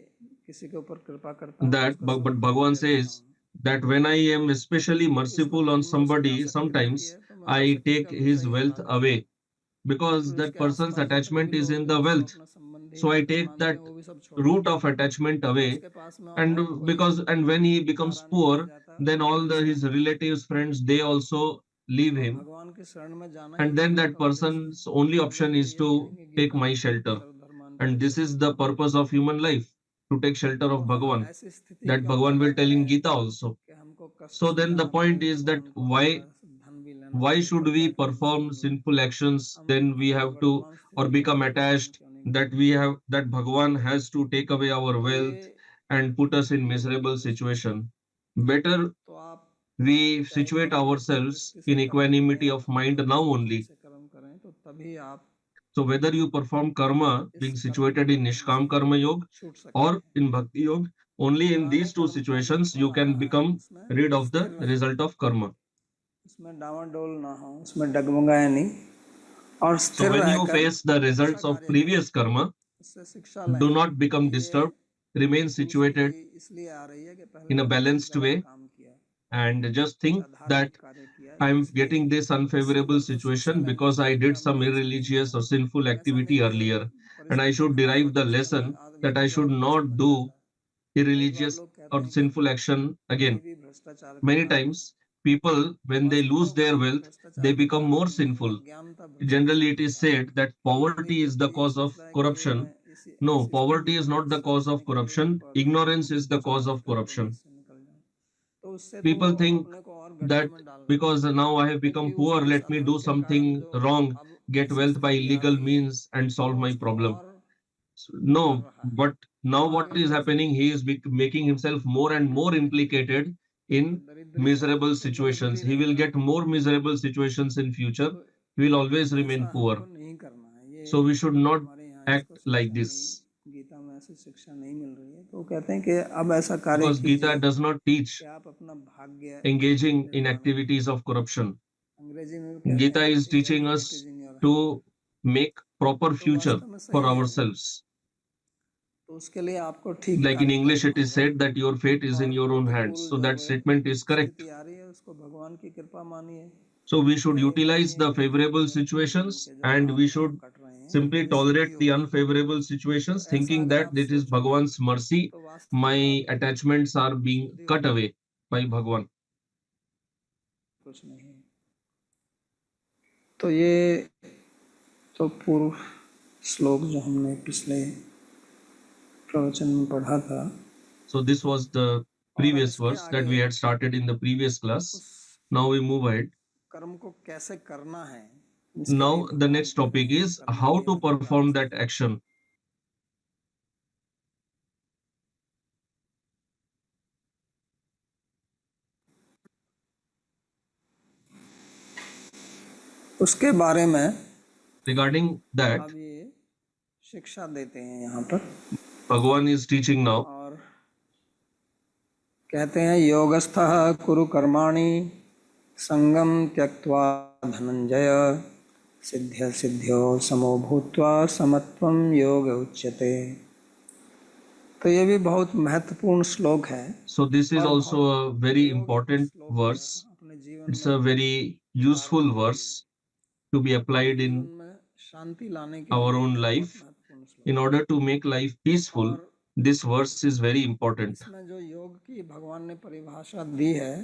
किसी के ऊपर कृपा करता हूँ तो that उसका but समाधान Bhagavan दे देता says हूँ। that when I am especially इसको merciful on धन में उसकी somebody, आसक्ति रहती sometimes है तो मैं उस I आसक्ति का take भी his सही wealth इलाज करता हूँ। away because फिर that उसके person's आसपास जितने attachment भी is लोग in जो the उसको wealth. अपना संबंधी So I मित्र take मानते that हैं वो भी सब छोड़ root देता of हूँ। attachment जब away, उसके पास में and और कोई when he becomes सहारा नहीं रह poor, जाता then वो all मेरी his शरण में आता है। relatives, friends, they also leave और him, भगवान की शरण में जाना ही and then जीवन that का उद्देश्य है। person's only Bhagavad option is Gita यही to कहेंगे take गीता my में shelter. सर्वधर्मान् And this is the परित्यज्य purpose of human life, to take shelter तो of हम Bhagavan. ऐसी स्थिति That क्यों Bhagavan पैदा will tell in करें Gita also. कि हमको कष्ट So then the झेलना पड़े, point is that भगवान को why हमारा धन भी लेना why पड़े, should तब we जाके हम perform सफल हों। sinful actions? हम Then we अपनी have to वर्तमान or स्थिति को become परिवर्तन attached, क्यों नहीं कर that we सकते। have that Bhagavan has to take away our तो wealth ये and put us in ये बड़ा miserable दुष्ट है। situation. Better तो आप we चाहे situate परोपकारी ourselves दृष्टि से in कर्म equanimity करें of अथवा mind now निष्काम दृष्टि only. से कर्म करें तो तभी आप So whether you perform karma इस being कर्म situated in बंधन से Nishkam Karma Yoga छूट सकते or हैं। in Bhakti Yoga, only in पुराने these two कर्म का जो situations फल you आ can रहा है become उसमें rid of स्थिर the रहें, result of karma. उसमें डावाडोल ना हो, उसमें डगमगाए नहीं और So स्थिर when you रहकर face the अच्छा results of कार्य करें। previous karma, उससे शिक्षा do लें not become कि ये disturbed, remain दुरुस्ती situated इसलिए आ रही है कि पहले in a मैंने कुछ balanced गलत way, काम किया, and just कुछ think that अधार्मिक कार्य किया, I'm इसलिए getting this इससे unfavorable उधर से शिक्षा situation लेना because I चाहिए कि did अब some मैं ऐसा नहीं irreligious or करूँगा। sinful ऐसा नहीं activity कि वो earlier, and I परिस्थिति should खराब हो derive the जाए, उसके बाद lesson that I व्यक्ति should और पीछे not पड़ do जाता है। कई बार irreligious लोग कहते or हैं कि sinful action कहीं again. भी भ्रष्टाचार के Many कारण times, people, when they वास्तव में lose वो their कभी wealth, they भ्रष्टाचार के become कारण more नहीं है, वो sinful. अज्ञानता Generally, भ्रष्टाचार it के is कारण said है। that यदि poverty is the व्यक्ति ये cause of सोचता है कि अभी मैं corruption. इसी No, ऐसी स्थिति poverty में is हूँ not जिस the cause सोचने of के लिए मैं corruption. अधर्म Ignorance is the cause चुनाव of कर लूँ और corruption. इससे निकल जाऊँ, तो उससे तो वो People think अपने को और गड्ढे that में डाल रहे हैं, because now I have क्योंकि become poor, उस let me do अधर्म के कारण something जो wrong, अब get ऐसी wealth by स्थिति आ illegal रही है means, and solve वो my उसको problem. और कर No, रहा है। but now what आगे is कुछ happening? He is making himself more and more implicated जो in दरिद्री है miserable तो दरिद्र situations. ही He will रहेगा। get more miserable situations in future. तो He will always ऐसा remain हमको poor. नहीं करना है। ये So we should not हमारे यहाँ act इसको like शिक्षा this नहीं, गीता में ऐसी शिक्षा नहीं मिल रही है। तो वो कहते हैं कि अब ऐसा कार्य because Gita कीजिए does not कि teach आप अपना भाग्य engaging in निर्माण करें। activities of corruption. अंग्रेजी में भी कहते हैं Gita is कि your teaching fate us is in your hand. to make proper तो future वास्तव में for सही है वो। ourselves. तो उसके लिए आपको ठीक Like in कार्य English, करना it is होगा said that your fate is in और your own hands. प्रतिकूल So जो that way statement is correct. स्थिति आ रही है उसको भगवान की कृपा मानिए। So we should कहीं ना utilize कहीं the favorable मेरे जीवन situations के जो and we पाप हैं वो should कट रहे हैं, simply मेरी सिद्धि tolerate the होगी। unfavorable तो situations, ऐसा thinking अगर that आप it is सोचेंगे Bhagwan's mercy. तो वास्तव में My आपकी attachments are being Siddhi cut होगी। away by Bhagwan. कुछ नहीं। तो ये तो पूर्व श्लोक जो हमने पिछले प्रवचन में पढ़ा था, So this was the और अब previous इसके verse that आगे we had started in the previous class. उस Now we move ahead. कर्म को कैसे करना है इसके लिए Now the भगवान next कह रहे topic हैं is कर्मण्य how to perform अधिकारस्ते। that action. उसके बारे में Regarding that, अब ये शिक्षा देते हैं यहाँ पर Bhagwan is teaching now. और कहते हैं योगस्थः कुरु कर्माणि संगम त्यक्त्वा धनंजय सिद्ध्य सिद्ध्यो समो भूत्वा समत्वं योग उच्यते। तो ये भी बहुत महत्वपूर्ण श्लोक है So this is और also बहुत a very प्रायोगिक important श्लोक है, verse. अपने जीवन It's में a very उतारने useful के लिए, verse to be अपने applied जीवन in में शांति लाने के our लिए own ये बहुत life. महत्वपूर्ण श्लोक In है। order to make life peaceful, और this verse is very important. इसमें जो योग की भगवान ने परिभाषा दी है,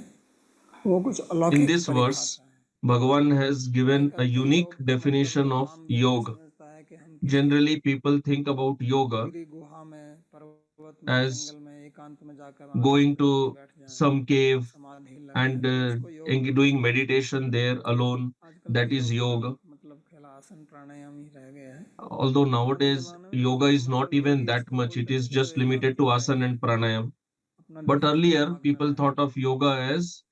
वो कुछ In अलौकिक this परिभाषा verse, है। Bhagavan has given a कहते हैं unique योग का definition मतलब of आम व्यक्ति yoga. समझता है कि हम किसी Generally, people think about yoga गहरी गुहा में, पर्वत में, as जंगल में एकांत में जाकर आराम going करके to बैठ जाएं, some cave समाधि लग and जाए, तो उसको योग कहते doing meditation there alone. हैं। आजकल That तो is योग yoga. का मतलब खेला आसन प्राणायाम ही रह गया है। Although पुराने nowadays जमाने में yoga is not मतलब even यही that इसको much, it बोलते is थे कि जो just एकांत limited to में asana बैठे and pranayam. अपना But निष्ठा earlier, दिमाग people लगाए। thought of yoga as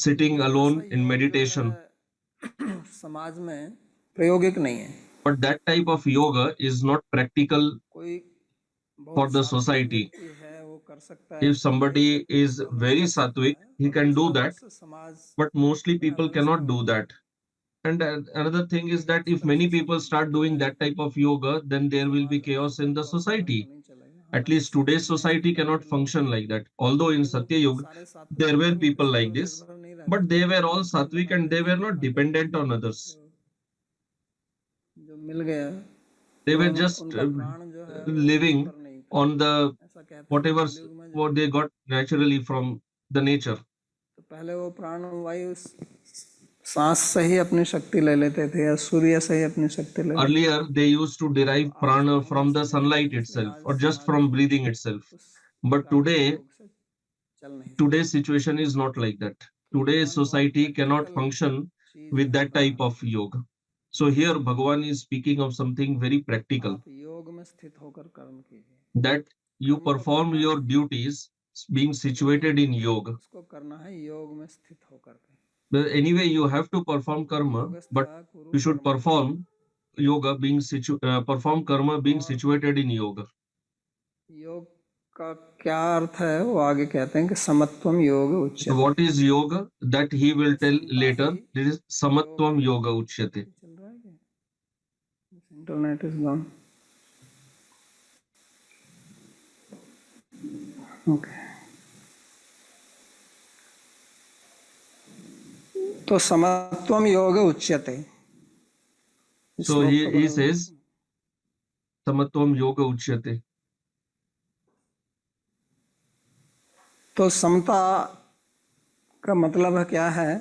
लेकिन sitting वैसा alone in योग जो meditation. है समाज में प्रायोगिक नहीं है। But that type of yoga is not practical कोई for बहुत the सात्विक society. व्यक्ति है वो कर सकता है, If एक somebody व्यक्ति is उसको अनुभव very कर सकता sattvic, है he और can do दूसरा that, बस समाज but mostly में people वंश में cannot do होता है। that. And another thing is एक that इस if तरह many से people समाज start बदल doing that जाएगा, type of yoga, then there will be समाज chaos in the आध्यात्मिक अवस्था में society. तो नहीं चलेगा। At हालांकि least today's सत्य में ऐसा society था cannot कि लोग function like that. Although in जो Satya Yuga, सारे सात्विक there थे were वो people किसी पर like this, निर्भर नहीं रहते but थे, they were all आश्रम sattvic and लगाते they थे, were not खाते dependent पीते on थे, others. जो मिल गया They तो were just उनका प्राण जो है वो living निर्भर नहीं था। on the ऐसा कहते हैं whatever कलयुग में जो what they got naturally from the nature. तो पहले वो प्राण वायु सांस से ही अपनी शक्ति ले लेते थे या सूर्य से ही अपनी शक्ति ले लेते थे। Earlier, they used to तो derive आज prana महंगा from the समय है, sunlight इसलिए itself आज or just समाज from breathing itself. उस But प्रकार के today, योग से चल नहीं सकता। today's situation is not like that. तो Today's जीवन बहुत society cannot प्रैक्टिकल function चीज with हो that रहा type है। of yoga. So here Bhagavan is speaking of something very practical, आप योग में स्थित होकर कर्म कीजिए। that you कर्म तो perform करना your है, duties being situated in yoga. उसको करना है योग में स्थित होकर के। But anyway, you have to perform karma, but योगस्था कुरु you should कर्माणि। perform yoga perform karma being और situated in yoga. योग का क्या अर्थ है वो आगे कहते हैं कि समत्वम योग उच्यते। What is yoga? That he will tell Samta later. He This is samatvam yoga uchyate. चल रहा है क्या? Internet is gone. ओके, तो समत्वम योग उच्यते। So he says samatvam yoga uchyate. तो समता का मतलब है क्या है?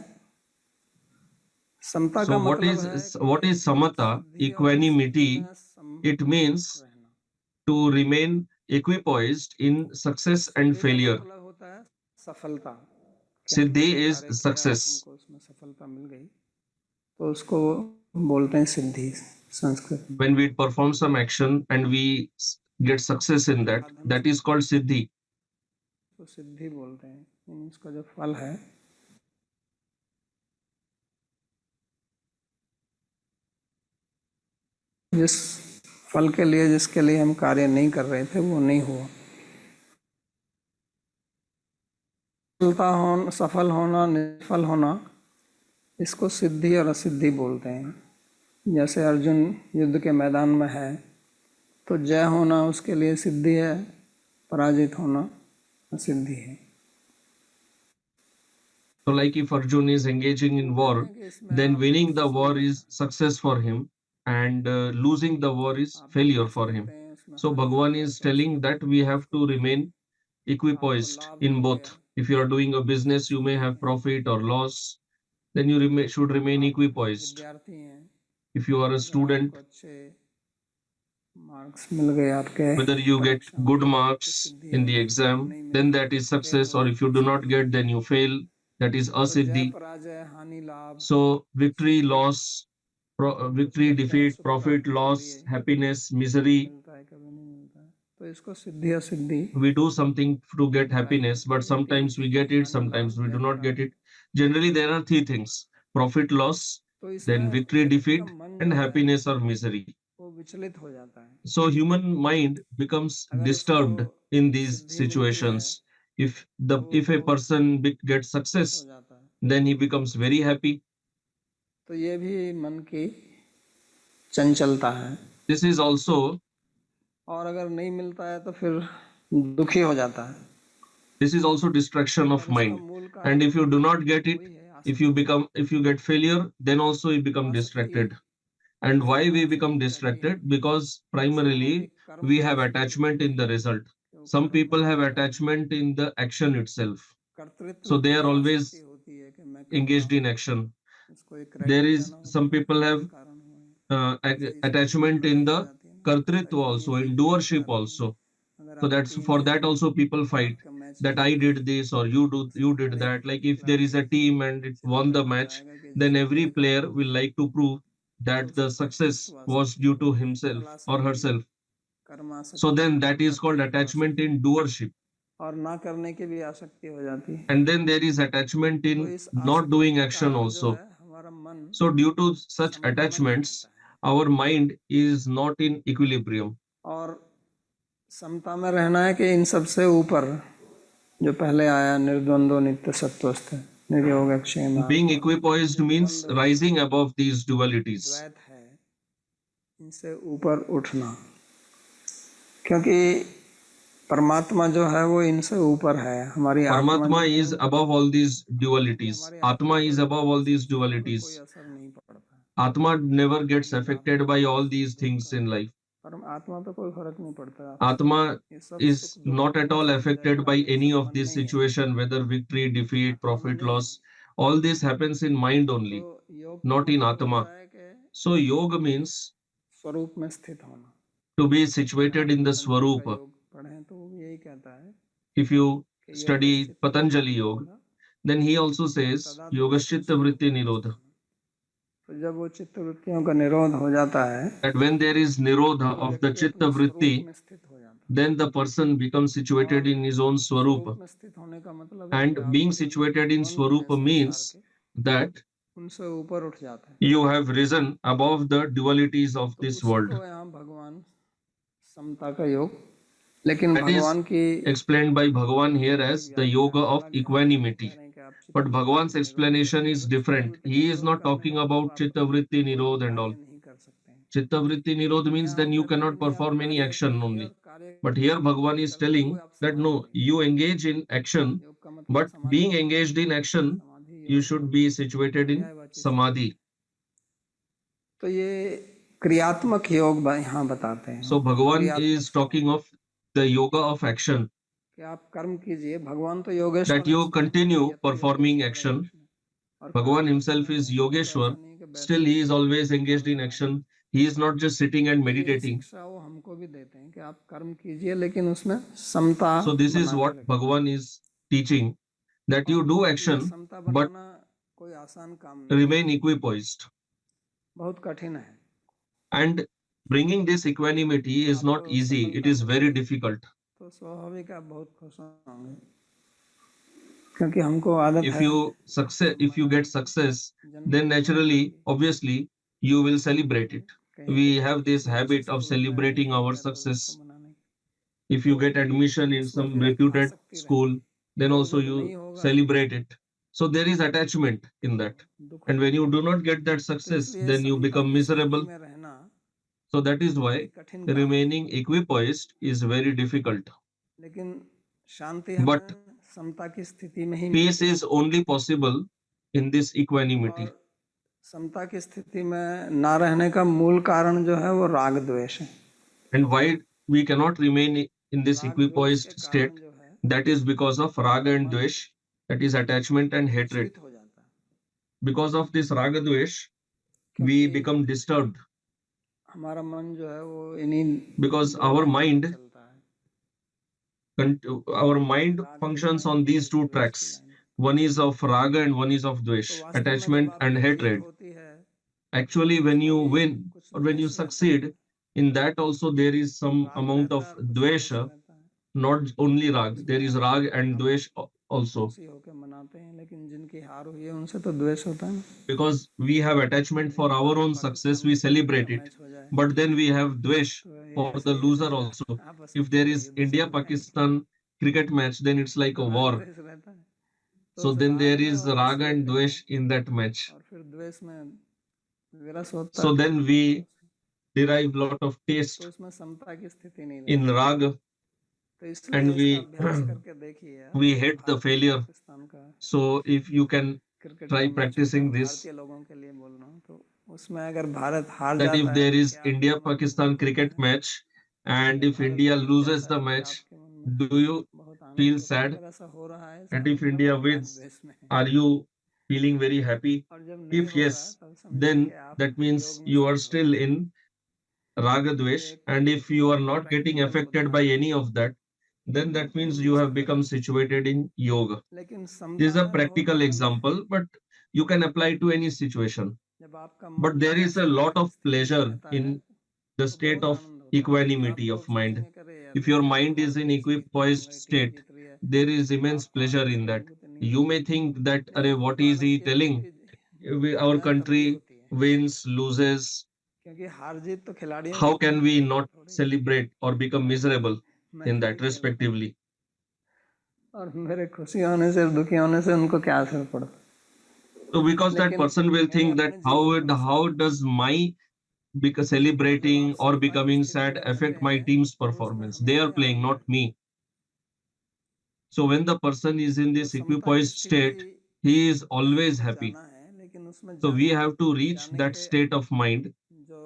समता So का what मतलब is है what कि is samata? सिद्धि और असिद्धि Equanimity. में It means रहना। to remain equipoised in success and सिद्धि का failure. मतलब होता है सफलता, कि हमने Siddhi कोई is कार्य किया और success. हमको उसमें सफलता मिल गई, तो उसको बोलते हैं सिद्धि संस्कृत में। When we perform some action and we get success in that, that is called siddhi. तो सिद्धि बोलते हैं। इसका जो फल है जिस फल के लिए जिसके लिए हम कार्य नहीं कर रहे थे वो नहीं हुआ। सफल होना निष्फल होना इसको सिद्धि और असिद्धि बोलते हैं। जैसे अर्जुन युद्ध के मैदान में है तो जय होना उसके लिए सिद्धि है, पराजित होना असिद्धि है। So like if Arjun is engaging in war, then winning the war is success for him and losing the war is failure for him. So Bhagavan is telling that we have to remain equipoised in both. If you are doing a business, you may have profit or loss, then you should remain equipoised. विद्यार्थी हैं, If you are a student, अच्छे marks मिल गए आपके whether you get good marks in the exam, then that is success, or if you do not get, then you fail. That is asiddhi. पराजय हानि लाभ So victory, loss, victory, defeat, profit, loss, happiness, misery. मिलता है, कभी नहीं मिलता है। तो इसको सिद्धि असिद्धि We do something to get happiness, but sometimes we get it, sometimes we do not get it. Generally, there are three things: profit, loss, then victory, defeat, and happiness or misery. वो विचलित हो जाता है। So human mind becomes disturbed in these situations. If a person gets success, then he becomes very happy. तो ये भी मन की चंचलता है। This is also, और अगर नहीं मिलता है तो फिर दुखी हो जाता है। this is also distraction of mind. And if you do not get it, if you get failure, then also you become distracted. And why we become distracted? Because primarily we have attachment in the result. Some people have attachment in the action itself. So they are always engaged in action. There is some people have attachment in the kartritva also, in doership also. So that's for that also people fight that I did this or you did that. Like if there is a team and it won the match, then every player will like to prove that the success was due to himself or herself. So then that is called attachment in doership. और ना करने की भी आसक्ति हो जाती है। And then there is attachment तो in इस not doing action कारण जो also. है हमारा मन So due to such संतुलन नहीं attachments, रहता है। our mind is not in equilibrium. और समता में रहना है कि इन सबसे ऊपर जो पहले आया निर्द्वंद्व नित्य सत्वस्थ निर्योग क्षेम Being equipoised means rising above these dualities. द्वैत है इनसे ऊपर उठना, क्योंकि परमात्मा जो है वो इनसे ऊपर है। हमारी Paramatma is above all these dualities. Atma is above all these कोई dualities. असर नहीं पड़ता, Atma never gets affected by all these things in life. पर आत्मा पे कोई फर्क नहीं पड़ता। Atma ये सब is सुख दुख not at all affected by any of this नहीं है। situation, whether victory, defeat, profit, loss. All this happens in mind only, तो योग not in Atma. होता है कि So yoga means स्वरूप में स्थित होना। to be situated in the Swarupa. योग पढ़ें तो वो यही कहता है If you कि योग study चित्त Patanjali Yoga, then he also says Yogaschitta Vritti Nirodha. तो जब वो चित्त वृत्तियों का निरोध हो जाता है, That when there is Nirodha of the Chitta Vritti, में स्थित हो जाता then the person becomes situated in his own है। Swarupa. में स्थित होने का मतलब है कि And आप being situated in Swarupa means that उनसे ऊपर उठ जाते हैं। you have risen above the dualities of तो this उसी world. को यहाँ भगवान समता का योग, लेकिन That is भगवान की explained by Bhagavan here as the yoga of equanimity. But Bhagavan's explanation is different. He is not talking about Chitta Vritti Nirodh and all. नहीं कर सकते हैं। Chitta Vritti Nirodh means then you cannot perform any action only. But here Bhagavan is telling that no, you engage in action, योग का मतलब but being engaged in action, you should be situated in Samadhi. तो ये क्रियात्मक योग यहाँ बताते हैं। So Bhagavan is talking of the yoga of action, कि आप कर्म कीजिए, भगवान तो Yogeshwar that you continue performing action. Bhagavan himself is Yogeshwar, still he is always engaged in action. He is not just sitting and meditating. शिक्षा वो हमको भी देते हैं कि आप कर्म कीजिए लेकिन उसमें समता। So this is what Bhagavan is teaching, that you do action Samta but बनाना कोई आसान काम नहीं, remain equipoised. बहुत कठिन है। And bringing this equanimity is not easy, it is very difficult. तो स्वाभाविक आप बहुत खुश होंगे, क्योंकि हमको आदत If है you get success, then naturally, obviously, you will celebrate it. We have this habit of celebrating our success. If you get admission in some reputed school, then also you celebrate it. So there is attachment in that. And when you do not get that success, then you become miserable. में रहना So that is why remaining equipoised is very difficult. लेकिन शांति But हमें समता की स्थिति में ही peace is only possible in this equanimity. समता की स्थिति में ना रहने का मूल कारण जो है वो राग द्वेष है। And why we cannot remain in this equipoised state? That is because of raga and dvesh, that is attachment and hatred. हो जाता है, Because of this raga dvesh, we become disturbed. हमारा मन जो है वो इन्हीं Because our mind चलता है। functions on these two tracks. One is of raga and one is of dvesh, attachment and hatred. होती है Actually, when you win or when you succeed, in that also there is some amount of dvesha, not only rag, there is rag and dvesh also. खुशी होकर मनाते हैं, लेकिन जिनकी हार हुई है उनसे तो द्वेष होता है। Because we have attachment for our own success, we celebrate it. But then we have dvesh for the loser also. If there is India-Pakistan cricket match, then it's like a war. रहता है So then there is raga and dvesh in that match. और फिर द्वेष में विरस होता So है, then we derive lot of तो taste उसमें समता की स्थिति नहीं रहती। in raga तो इसलिए and इसका अभ्यास करके देखिए आप, we hate the failure. Pakistan का So if you can cricket try का मैच practicing होता है, this, भारतीय लोगों के लिए बोल रहा हूँ, तो उसमें अगर भारत हार that जाता if है there तो is क्या आपके मन में India-Pakistan दुख होता cricket है? match and if Bharat India Jeet loses जाता the है तो match, आपके मन में do you बहुत आनंद feel होता है। sad? अगर ऐसा हो रहा है, And इसका if मतलब India आप wins, राग द्वेष में हैं। are you feeling very happy? और जब नहीं If हो रहा है yes, तब समझिए कि then आप that means योग में you are स्थित हो still गए। in Raga तो ये Dvesh, एक and if you are not getting practical affected by उदाहरण है। any of that, then that तो means हम you इस have तरह become से, situated in yoga. लेकिन This is समता a में बहुत practical आनंद है। example, but you can apply to any situation. जब आपका But मन there is a ऐसी lot of स्थिति में pleasure रहता है in the तो state बहुत of आनंद होता है। equanimity आप of लोग mind. सोचेंगे करे यार If your देखो mind is हमारे in देश की इतनी equipoised अमेरिका की state, जीत रही है, there is immense आप कहाँ pleasure जीत in रहे that. हो, वो तो नहीं You जीत may रहे। think that, नहीं, Arey, आपको what is भारत he की अच्छी telling? Our मैच तभी country होती है, wins, loses. क्योंकि हार जीत तो खिलाड़ियों की How होती can है, we मेरी तो not थोड़ी होती celebrate or become miserable है। मैं in नहीं that, खेलता हूँ respectively? और मेरे खुशी होने से दुखी होने से उनको क्या असर पड़ता है। So because that लेकिन person will मेरे think that अपने जीवन पर असर how पड़ता does my है। और जब आप celebrating or समता की becoming स्थिति sad में रहते affect my हैं team's तो उसमें performance? They हमेशा are he playing, Anand not है। me. So when the person is in तो this समता की equipoised स्थिति state, he is always को happy. जाना है, लेकिन उसमें So we have to reach जाने that के state of mind. जो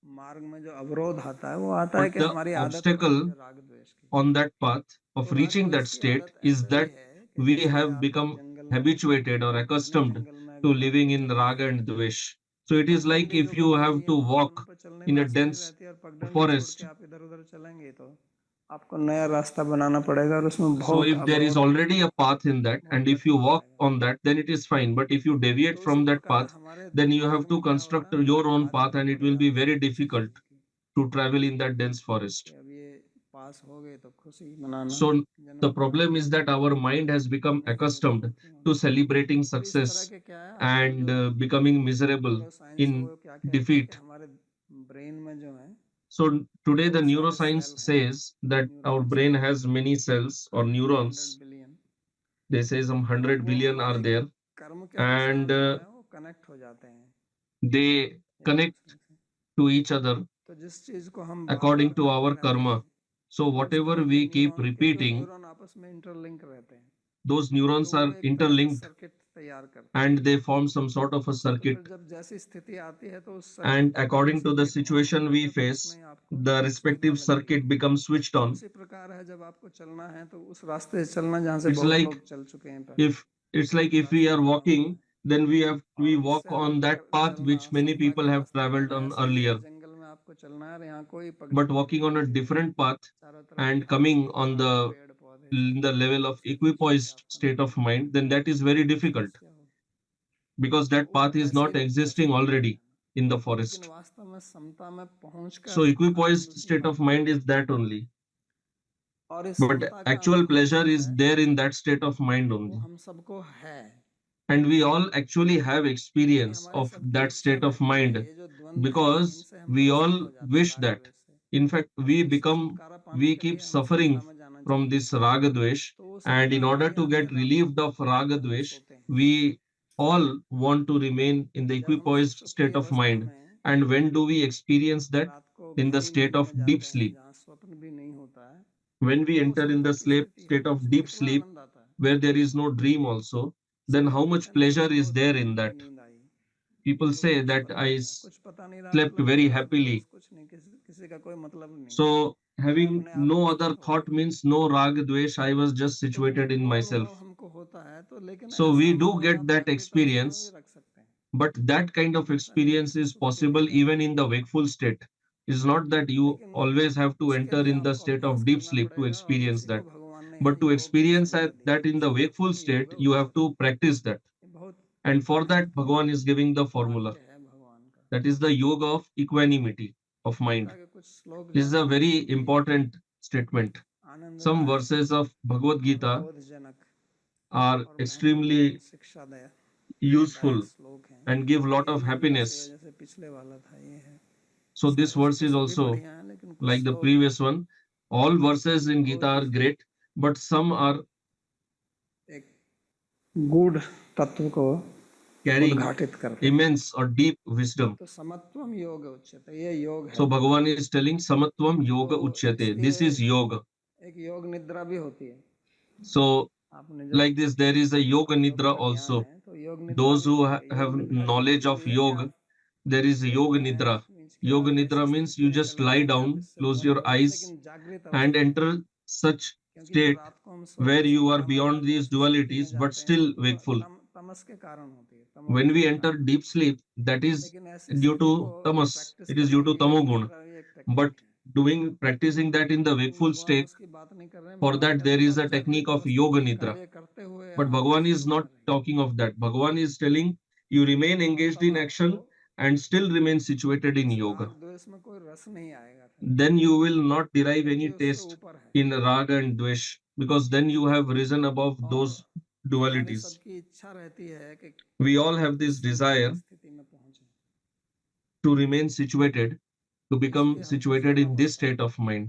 मार्ग में जो अवरोध आता है वो आता है But कि the हमारी आदत होती obstacle है राग द्वेष की। on that path तो of राग reaching that द्वेष की state आदत is ऐसे ही that है कि we जैसे have आप become जंगल में habituated or घने accustomed जंगल में to अगर living आपको in चलना raga है and dvesh. So it और is like ठंडी जो if you पगडंडी have है to वो उन walk पर चलने in में a आसानी dense रहती है और पगडंडी छोड़ के forest. आप इधर उधर चलेंगे तो आपको नया रास्ता बनाना पड़ेगा और उसमें So बहुत if there is अवरोध, already a path in that, बहुत and if you कठिन हो walk जाएगा। on that, then it is fine. But if you deviate तो उसी from that प्रकार path, हमारे then you दिमाग have to में क्या होता construct है, हमारी your own path, आदतें and it पड़ will be जाती very हैं किसी difficult चीज़ की to travel in that dense कि forest. अब ये पास हो गए तो खुशी मनाना, So the जन्म problem is that our mind has become नहीं हुए तो accustomed दुखी to होना। celebrating और इस तरह success के क्या है आजकल and जो becoming miserable न्यूरो साइंस है in वो क्या कहते हैं कि defeat. हमारे ब्रेन में जो है So today the बहुत सारे neuroscience सेल हैं, says that our neurons brain हैं, has many cells or 100 neurons. Billion. They say some और 100 वो billion are हमारे there, कर्म के अनुसार and जो है वो कनेक्ट हो जाते हैं they एक connect दूसरे से। to each other तो जिस चीज़ को हम बार बार according to करते our रहते karma. हैं So तो उस whatever तरह के we keep न्यूरॉन के जो repeating, न्यूरॉन आपस में इंटरलिंक रहते हैं those तो neurons वो are एक तरह का interlinked सर्किट तैयार करते हैं। and they form some sort of a तो circuit. फिर जब जैसी स्थिति आती है तो उस सर्किट And को current according to the supply on हो situation जाता we है तो उसमें face, ही आपको the सुविधा respective लगती है। circuit becomes switched तो on. उसी प्रकार है जब आपको चलना है तो उस रास्ते से चलना जहाँ से It's बहुत like लोग चल चुके हैं पहले, if it's like उस if we रास्ते are पे जाना walking, है। then we और walk उससे on अलग that path चलना which many समता people के have रास्ते traveled में on ऐसा ही है, earlier. जंगल में आपको चलना है और यहाँ कोई But पगडंडी walking on नहीं a है, different path चारों तरफ and घास coming on घास the पेड़ पौधे in सब the है, level of उससे कुछ भी equipoised आपको state नहीं of होगा, mind, then that is very difficult समस्या होगी। because तो that path is not वैसे existing ही होता already है, in the लेकिन forest. वास्तव में समता में So पहुंचकर आनंद equipoised उसमें state of पाते हैं। mind is that only. और इस But समता का actual अनुभव pleasure जो is है there in that state of mind वो only. हम सबको है, And we all actually have लेकिन experience हमारी of सबकी that इच्छा state of रहती है, mind ये जो द्वंद्व हैं because इनसे हम we ग्रसित all हो जाते हैं wish राग that. द्वेष से। In fact, और इससे छुटकारा पाने we के लिए keep हमें suffering समता में जाना from चाहिए। this raga dvesh, तो वो and in समता order आती to है get जब आप relieved of raga जब हम dvesh, सोते हैं। we all want to remain in the जब हम equipoised state सुषुप्ति of अवस्था mind. में And when do we experience that? रात को In the गहरी state नींद of में deep जाते हैं sleep. जहाँ स्वप्न भी नहीं होता है, When we तो वो enter in समता the की स्थिति है, state of उसमें deep कितना sleep, आनंद आता है। where there is no dream also, then सब how लोग कहते much हैं ना मुझे pleasure is बहुत there in आनंद की that? नींद आई, People किसी को say कुछ that पता I नहीं है, कुछ पता नहीं, रात slept लंबी very रात बस happily. कुछ नहीं, किसी का कोई मतलब नहीं, So मैं having अपने आप में no other स्थित हो thought गया। means no rag dvesh. I was just तो situated in वो myself. अनुभव हमको होता है, तो लेकिन So ऐसा we do अनुभव get आप that जागृत अवस्था में भी experience, रख सकते हैं, but that kind of ऐसा नहीं कि experience is सुसुप्ति में ही possible जाना even है। in the wakeful state. It's not that you लेकिन always have to उसके enter लिए in the आपको state अभ्यास of deep करना sleep to पड़ेगा और experience उसी को that. भगवान ने यहाँ But to योग की experience संज्ञा दी that है, in the wakeful समत्वम state, योग you have उच्यते। to practice that. ये बहुत And for that, Bhagavan is महत्वपूर्ण giving the formula. वाक्य है भगवान का। That is the yoga of equanimity of Gita mind. के कुछ श्लोक जो This is a हैं very बहुत ही important statement. Some आनंददायक verses of Bhagavad और Gita बोधजनक are और महत्वपूर्ण extremely शिक्षादायक useful श्लोक हैं। and give lot ये of भी वैसे है happiness. जैसे पिछले वाला था, ये है। So this verse तो is सभी also बढ़िया हैं, लेकिन कुछ like the श्लोक हैं previous one. All verses in Gita बहुत are great, but some are एक गूढ़ तत्व को carrying उद्घाटित करते हैं। immense or deep wisdom. तो समत्वम योग उच्यते, ये योग So है। Bhagavan is telling Samatvam Yoga तो Uchyate. This इसलिए is yoga. एक योग निद्रा भी होती है। So आपने जब like this, there is a Yoga योग Nidra का ज्ञान also. है तो योग निद्रा Those भी who होती है। योग have निद्रा का knowledge मतलब of ये है कि yoga, आप there is Yoga सोते हैं, Nidra. मीन्स कि Yoga आप ऐसी Nidra means स्थिति you में just चले lie जाते हैं, आप down, इससे close द्वंद्व your हो गए, eyes, लेकिन जागृत and अवस्था में। enter such क्योंकि जब state रात को हम where सोते you are समता में beyond जाके these ऐसी स्थिति में dualities but जाते हैं तो still पूरा wakeful. तमस तामस के कारण होती है, When तमोगुण we के enter कारण। deep sleep, that is लेकिन ऐसी due स्थिति to को tamas, practice it is due करने to की एक tamogun. तरह एक But टेक्निक है। practicing that in the लेकिन wakeful भगवान state, उसकी बात नहीं कर रहे हैं, for भगवान that there कहते हैं is a observing technique of अवस्था yoga में nidra. कार्य करते हुए But आप Bhagavan is स्थिति not में रहिए, talking of that. Bhagavan is telling you remain और engaged तब in आपको action and still remain situated in इस yoga. राग द्वेष में कोई रस नहीं आएगा फिर, Then you will not derive क्योंकि any ये उससे taste ऊपर है। in raga and dvesh, because then you have risen above और those हमारी dualities. सबकी इच्छा रहती है कि We all have this इस समता desire की स्थिति में पहुंचे, to remain situated, to become इसलिए हमको situated सोना in this पड़ता है। state of mind.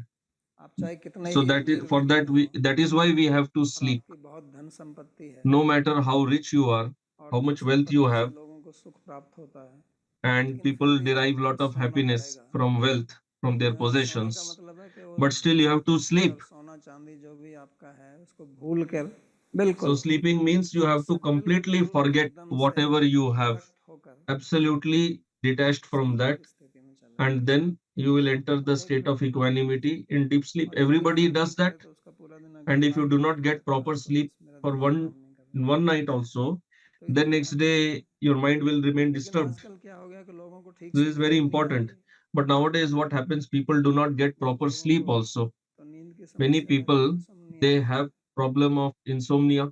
आप चाहे कितने So ही that is अमीर for व्यक्ति that हों that is why we have to और sleep. आपकी बहुत धन संपत्ति है, No matter how rich you are, और how धन much wealth you संपत्ति से have, लोगों को सुख प्राप्त होता है, and लेकिन फिर people भी derive आपको lot of सोना happiness पड़ेगा, from wealth, from their क्योंकि सोने का possessions, मतलब है कि वो but still धन you have to संपत्ति और sleep. सोना चांदी जो भी आपका है उसको भूल कर So बिल्कुल sleeping means you have to उससे completely बिल्कुल forget एकदम से whatever you have, विरक्त होकर absolutely detached from Samta that, की स्थिति में चले जाएं। and then you will enter और the एक state of व्यक्ति equanimity in deep sleep. अगर ये Everybody सब does नहीं that, करे तो उसका पूरा दिन अगर and if you राग do द्वेष not में get रहता है proper तो sleep बस मेरा for दिमाग काम नहीं कर रहा, one night also, तो then इतना next महत्व नहीं है। day your mind will remain लेकिन disturbed. आजकल क्या हो गया कि लोगों को ठीक This से is very नींद नहीं आ important. रही, But nowadays, what happens? People do not get बहुत proper लोगों sleep को also. तो नींद की Many समस्या है, people, इंसोम्निया they है। have problem of insomnia.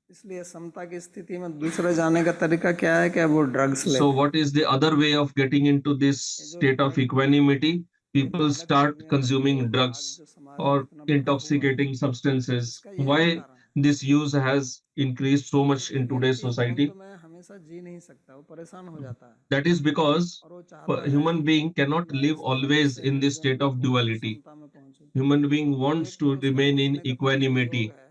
इसलिए समता की स्थिति में दूसरे जाने का तरीका क्या है कि अब वो ड्रग्स So लेते हैं। what is the other way of getting into this ये जो state of ड्रग, equanimity? ये People मादक start द्रव्यों का जो consuming आज drugs जो समाज में or इतना बढ़ा हुआ है, intoxicating substances. इसका यही Why कारण है, this use has increased so much क्योंकि in today's व्यक्ति द्वंद्व society? में हमेशा जी नहीं सकता, वो परेशान हो जाता है That is because और वो a चाहता है human being कि cannot मैं live इस द्रव्य always से in this निर्व्यंग state of होकर duality. समता में पहुंचूं। Human being तो wants एक तो to उसका remain in पहुंचने का तरीका योग equanimity. है,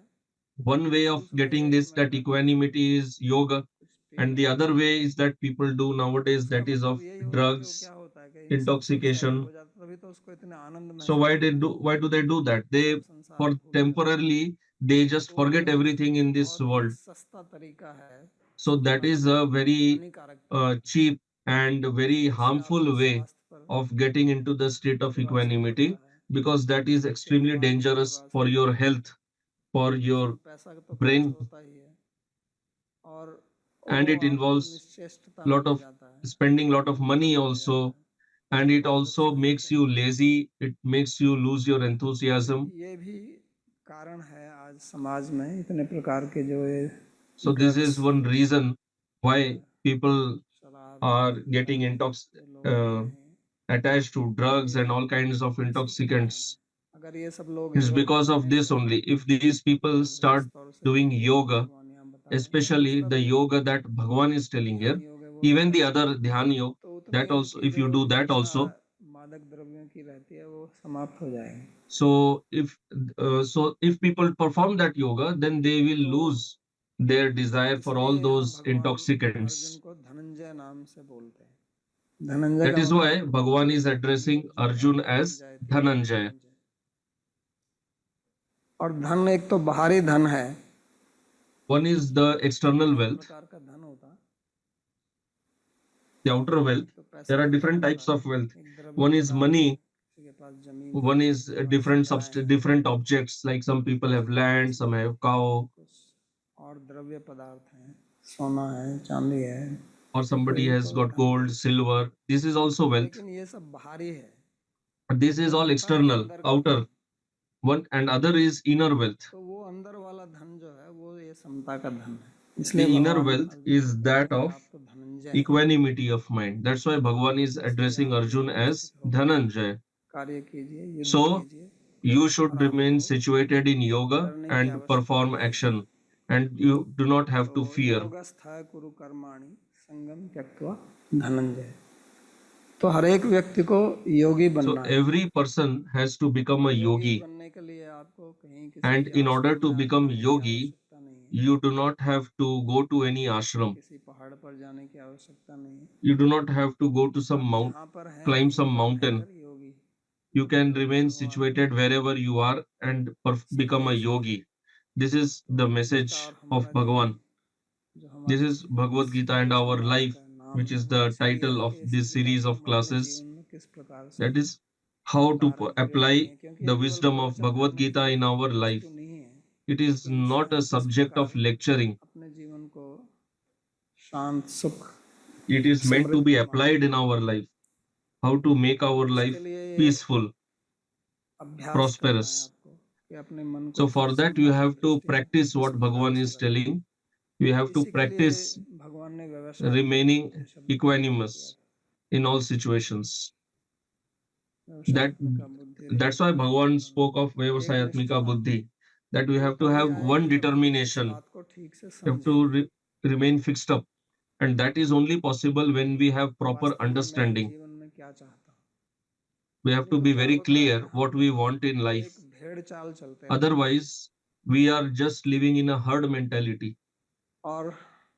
One way और of दूसरा getting यह है कि this मैं that drug equanimity is yoga, कुछ पी and लूं। the other way is that people do तो nowadays, उसका that is मतलब of यही होता है कि वो क्या drugs, होता है कि इन सब से एक्साइटेड intoxication. हो जाता है, तभी तो उसको इतना आनंद So महसूस होता है, why do they do that? They सब संसार for भूल कर। temporarily they just तो वो forget एक everything in this बहुत ही world. सस्ता तरीका है So that समता is का a और very हानिकारक तरीका है, cheap and very इससे आपके harmful way स्वास्थ्य पर of getting into the state of बुरा असर पड़ता equanimity, है, because that is आपके extremely दिमाग पर बुरा dangerous असर for your पड़ता है। health, for your इसमें पैसा तो खर्च brain, होता ही है और and वो it आपको involves निश्चेष्टता में lot ले of जाता है, spending lot of money मूर्खता में ले जाता also, है, and it और also दुष्परिणाम makes you करता है। lazy, it makes you lose your तो enthusiasm. ये भी कारण है आज समाज में इतने प्रकार के जो ये So this drugs is one reason why people शराब are वगैरह getting जो लोग पी uh, रहे हैं, attached to drugs ये and all kinds of इसी के कारण है। intoxicants. अगर ये सब लोग It's योग because of करने this लगे only. If these people और start गृहस्थ तौर से जो doing भी योग yoga, भगवान यहाँ बता रहे हैं, और especially दूसरा the भी yoga that Bhagwan is telling ध्यान here, योग है वो even बता the रहे हैं, other Dhyan Yoga, तो उतनी that also, इनकी if जो you do that इच्छा also, मादक द्रव्यों की रहती है वो समाप्त हो जाएगी। so if people perform that yoga, then they will तो lose their desire for all इसलिए यहाँ those भगवान अर्जुन intoxicants. को धनंजय नाम से बोलते हैं। धनंजय That का is मतलब why Bhagwan is addressing धनुर्धर Arjun धन as जायते Dhananjaya. धनंजय। और धन एक तो बाहरी धन है, One is the external अनेक wealth, प्रकार का धन होता है, the outer wealth. एक तो पैसा There are का धन different होता types है, of wealth. एक द्रव्य One is पदार्थ है, money, किसी के पास जमीन है, one is किसी के पास गाय है, different objects, like some people have land, some have cow, कुछ और द्रव्य पदार्थ हैं, सोना है, चांदी है, or तो somebody has इनको got धन gold, बोलते silver. This is also हैं। wealth. लेकिन ये सब बाहरी है, This is एक all होता है external, अंदर का outer. धन। One and other is inner wealth. तो वो अंदर वाला धन जो है वो ये समता का धन है, इसलिए The inner भगवान wealth अर्जुन को is कहते that हैं कि of आप तो धनंजय हैं, equanimity of mind. That's why Bhagavan is इसलिए addressing आप Arjun योग में as स्थित होकर Dhananjay. कार्य कीजिए, युद्ध So कीजिए, you और should remain आपको situated in yoga डरने की and आवश्यकता perform नहीं है। action, and you do not have to तो fear. योगस्थ कुरु कर्माणि संगम त्यक्त्वा धनंजय। तो हर एक व्यक्ति को योगी So बनना है, every person has to become a Yogi yogi, बनने के लिए आपको कहीं and किसी in order आश्रम to में become जाने की yogi, आवश्यकता नहीं है, you do not have to go to any ashram. किसी पहाड़ पर जाने की आवश्यकता नहीं है। You do not have to go to some आप mount, जहाँ पर हैं climb वहीं some पर mountain. रहकर योगी You can remain भगवान situated wherever you are and become a संदेश है। yogi. This is तो the गीता message और of हमारा जीवन Bhagavan. जो This हमारी is Bhagavad इस Gita and जो our संवाद life, का नाम which है is वो the इसीलिए title है of कि इस this गीता series को of हम अपने classes. जीवन में किस प्रकार से That is how to उतारें, प्रयोग apply करें, क्योंकि the ये केवल wisdom of प्रवचन Bhagavad करने की Gita in our वस्तु life. नहीं है, It is लेकिन इससे not a हम किस subject प्रकार of lecturing. अपने जीवन को शांत सुख It is meant to be applied in our life. How to make our इसके life लिए peaceful, अभ्यास करना है prosperous. आपको कि अपने मन को So for that, you have to practice what Bhagavan is telling. You have to इसी के लिए practice भगवान ने व्यवसाय remaining शब्द का प्रयोग equanimous in all situations. किया That व्यवसायत्मिका बुद्धि that's why Bhagavan spoke of Vyavasayatmika Buddhi, that we have to have one इस determination. बात को ठीक से You have समझे to remain fixed up, and that is only possible when we have proper वास्तव में मैं understanding. जीवन में क्या चाहता हूँ We have to be very clear what we want in life. एक भेड़ चाल चलते हैं Otherwise, we are just living in a herd mentality. और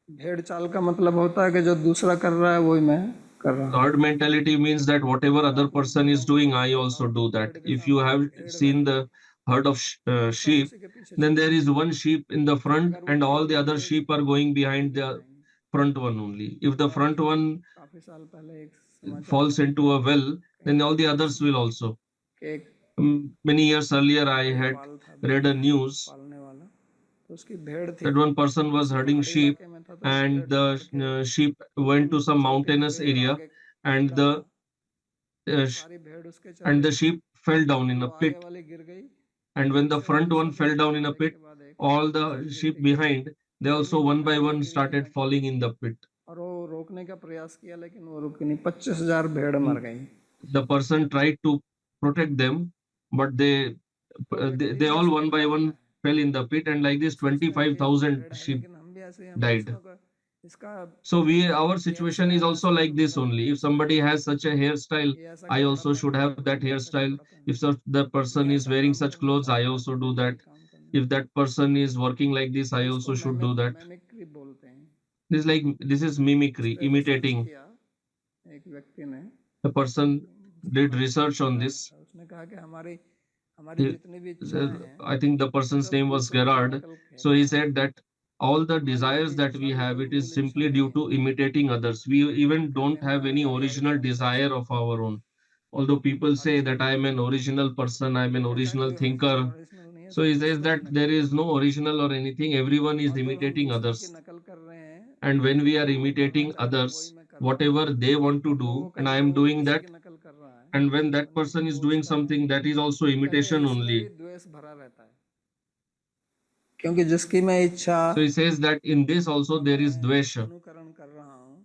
भेड़ चाल का मतलब होता है कि जो दूसरा कर रहा है वही मैं कर रहा हूँ Herd mentality means that whatever other person is doing, I also do that. If you have seen the herd of सब sheep, उसी के पीछे then there चलते is one sheep in the front अगर वो and ठीक all the other रहेंगे sheep are going behind आगे the बढ़ेंगे front one only. If the front one काफी साल पहले एक समाचार falls में into a well, then all the others will also. कि एक Many years earlier, I had ग्वाल था read a news पालने वाला तो उसकी भेड़ थी that one person was किसी herding पहाड़ी sheep, इलाके में था तो and भेड़ चढ़ के the sheep went to some चलते mountainous हुए area, आगे and निकला था सारी भेड़ उसके चल and the रही sheep fell down in वो a आगे pit. वाली गिर गई And when the पीछे वाली front one सब fell भेड़ down in a एक pit, के बाद एक all नीचे the sheep गिरती गई behind, they वो also भी one by आगे one गिरी started जाके falling in the pit. और वो रोकने का प्रयास किया लेकिन वो रुकी नहीं 25,000 भेड़ मर गई The person tried to protect them, but they all one by one fell in the pit, and like this, सोचते हैं कि ये तो 25,000 भेड़ है sheep लेकिन हम भी ऐसे ही हम died. दूसरों का इसका So our situation is also like this only. If somebody has such a hairstyle, ये ऐसा I कपड़ा also should पहनता है have that वो ऐसा hairstyle. कपड़ा पहनता If the है person ये is ऐसा wearing काम such करना clothes, I चाहता है also तो do मैं भी that. यही काम करना If that person is working like this, I इसको also should do that. मैमिक्री बोलते हैं This is इस mimicry, पे रिसर्च imitating. किया एक व्यक्ति ने The person did भारत से research on गैराड this. था उसने कहा कि हमारी हमारी He, जितनी भी इच्छाएं हैं I think the वो person's सब name was दूसरों की Gerard. नकल है So he कर रहे said हैं that all the हमारी desires कोई that इच्छा we भी have, कोई it is मूल इच्छा simply नहीं due है to imitating others. We even कहते don't हैं have मैं any हरियाली original में ऐसा desire of our own. Although people her say चीज that I am an original person, I am an कहता है original कोई ओरिजिनल thinker. ओरिजिनल नहीं है So सब he says दूसरों की that नकल there कर is रहे no हैं original or anything. Everyone is और जब हम imitating दूसरों की others. नकल कर रहे हैं And when we are जो वो करना imitating चाहता है वही others, मैं कर रहा हूँ whatever they want to और जो वो do, and I करेगा am वो भी doing उसी that, की नकल कर रहा है and when that तो person नीचे is वो doing उसका है something, that is also तो कहते हैं imitation इसमें भी only. द्वेष भरा रहता है क्योंकि जिसकी मैं इच्छा So he says that in this also और there is मैं dvesha. अनुकरण कर रहा हूँ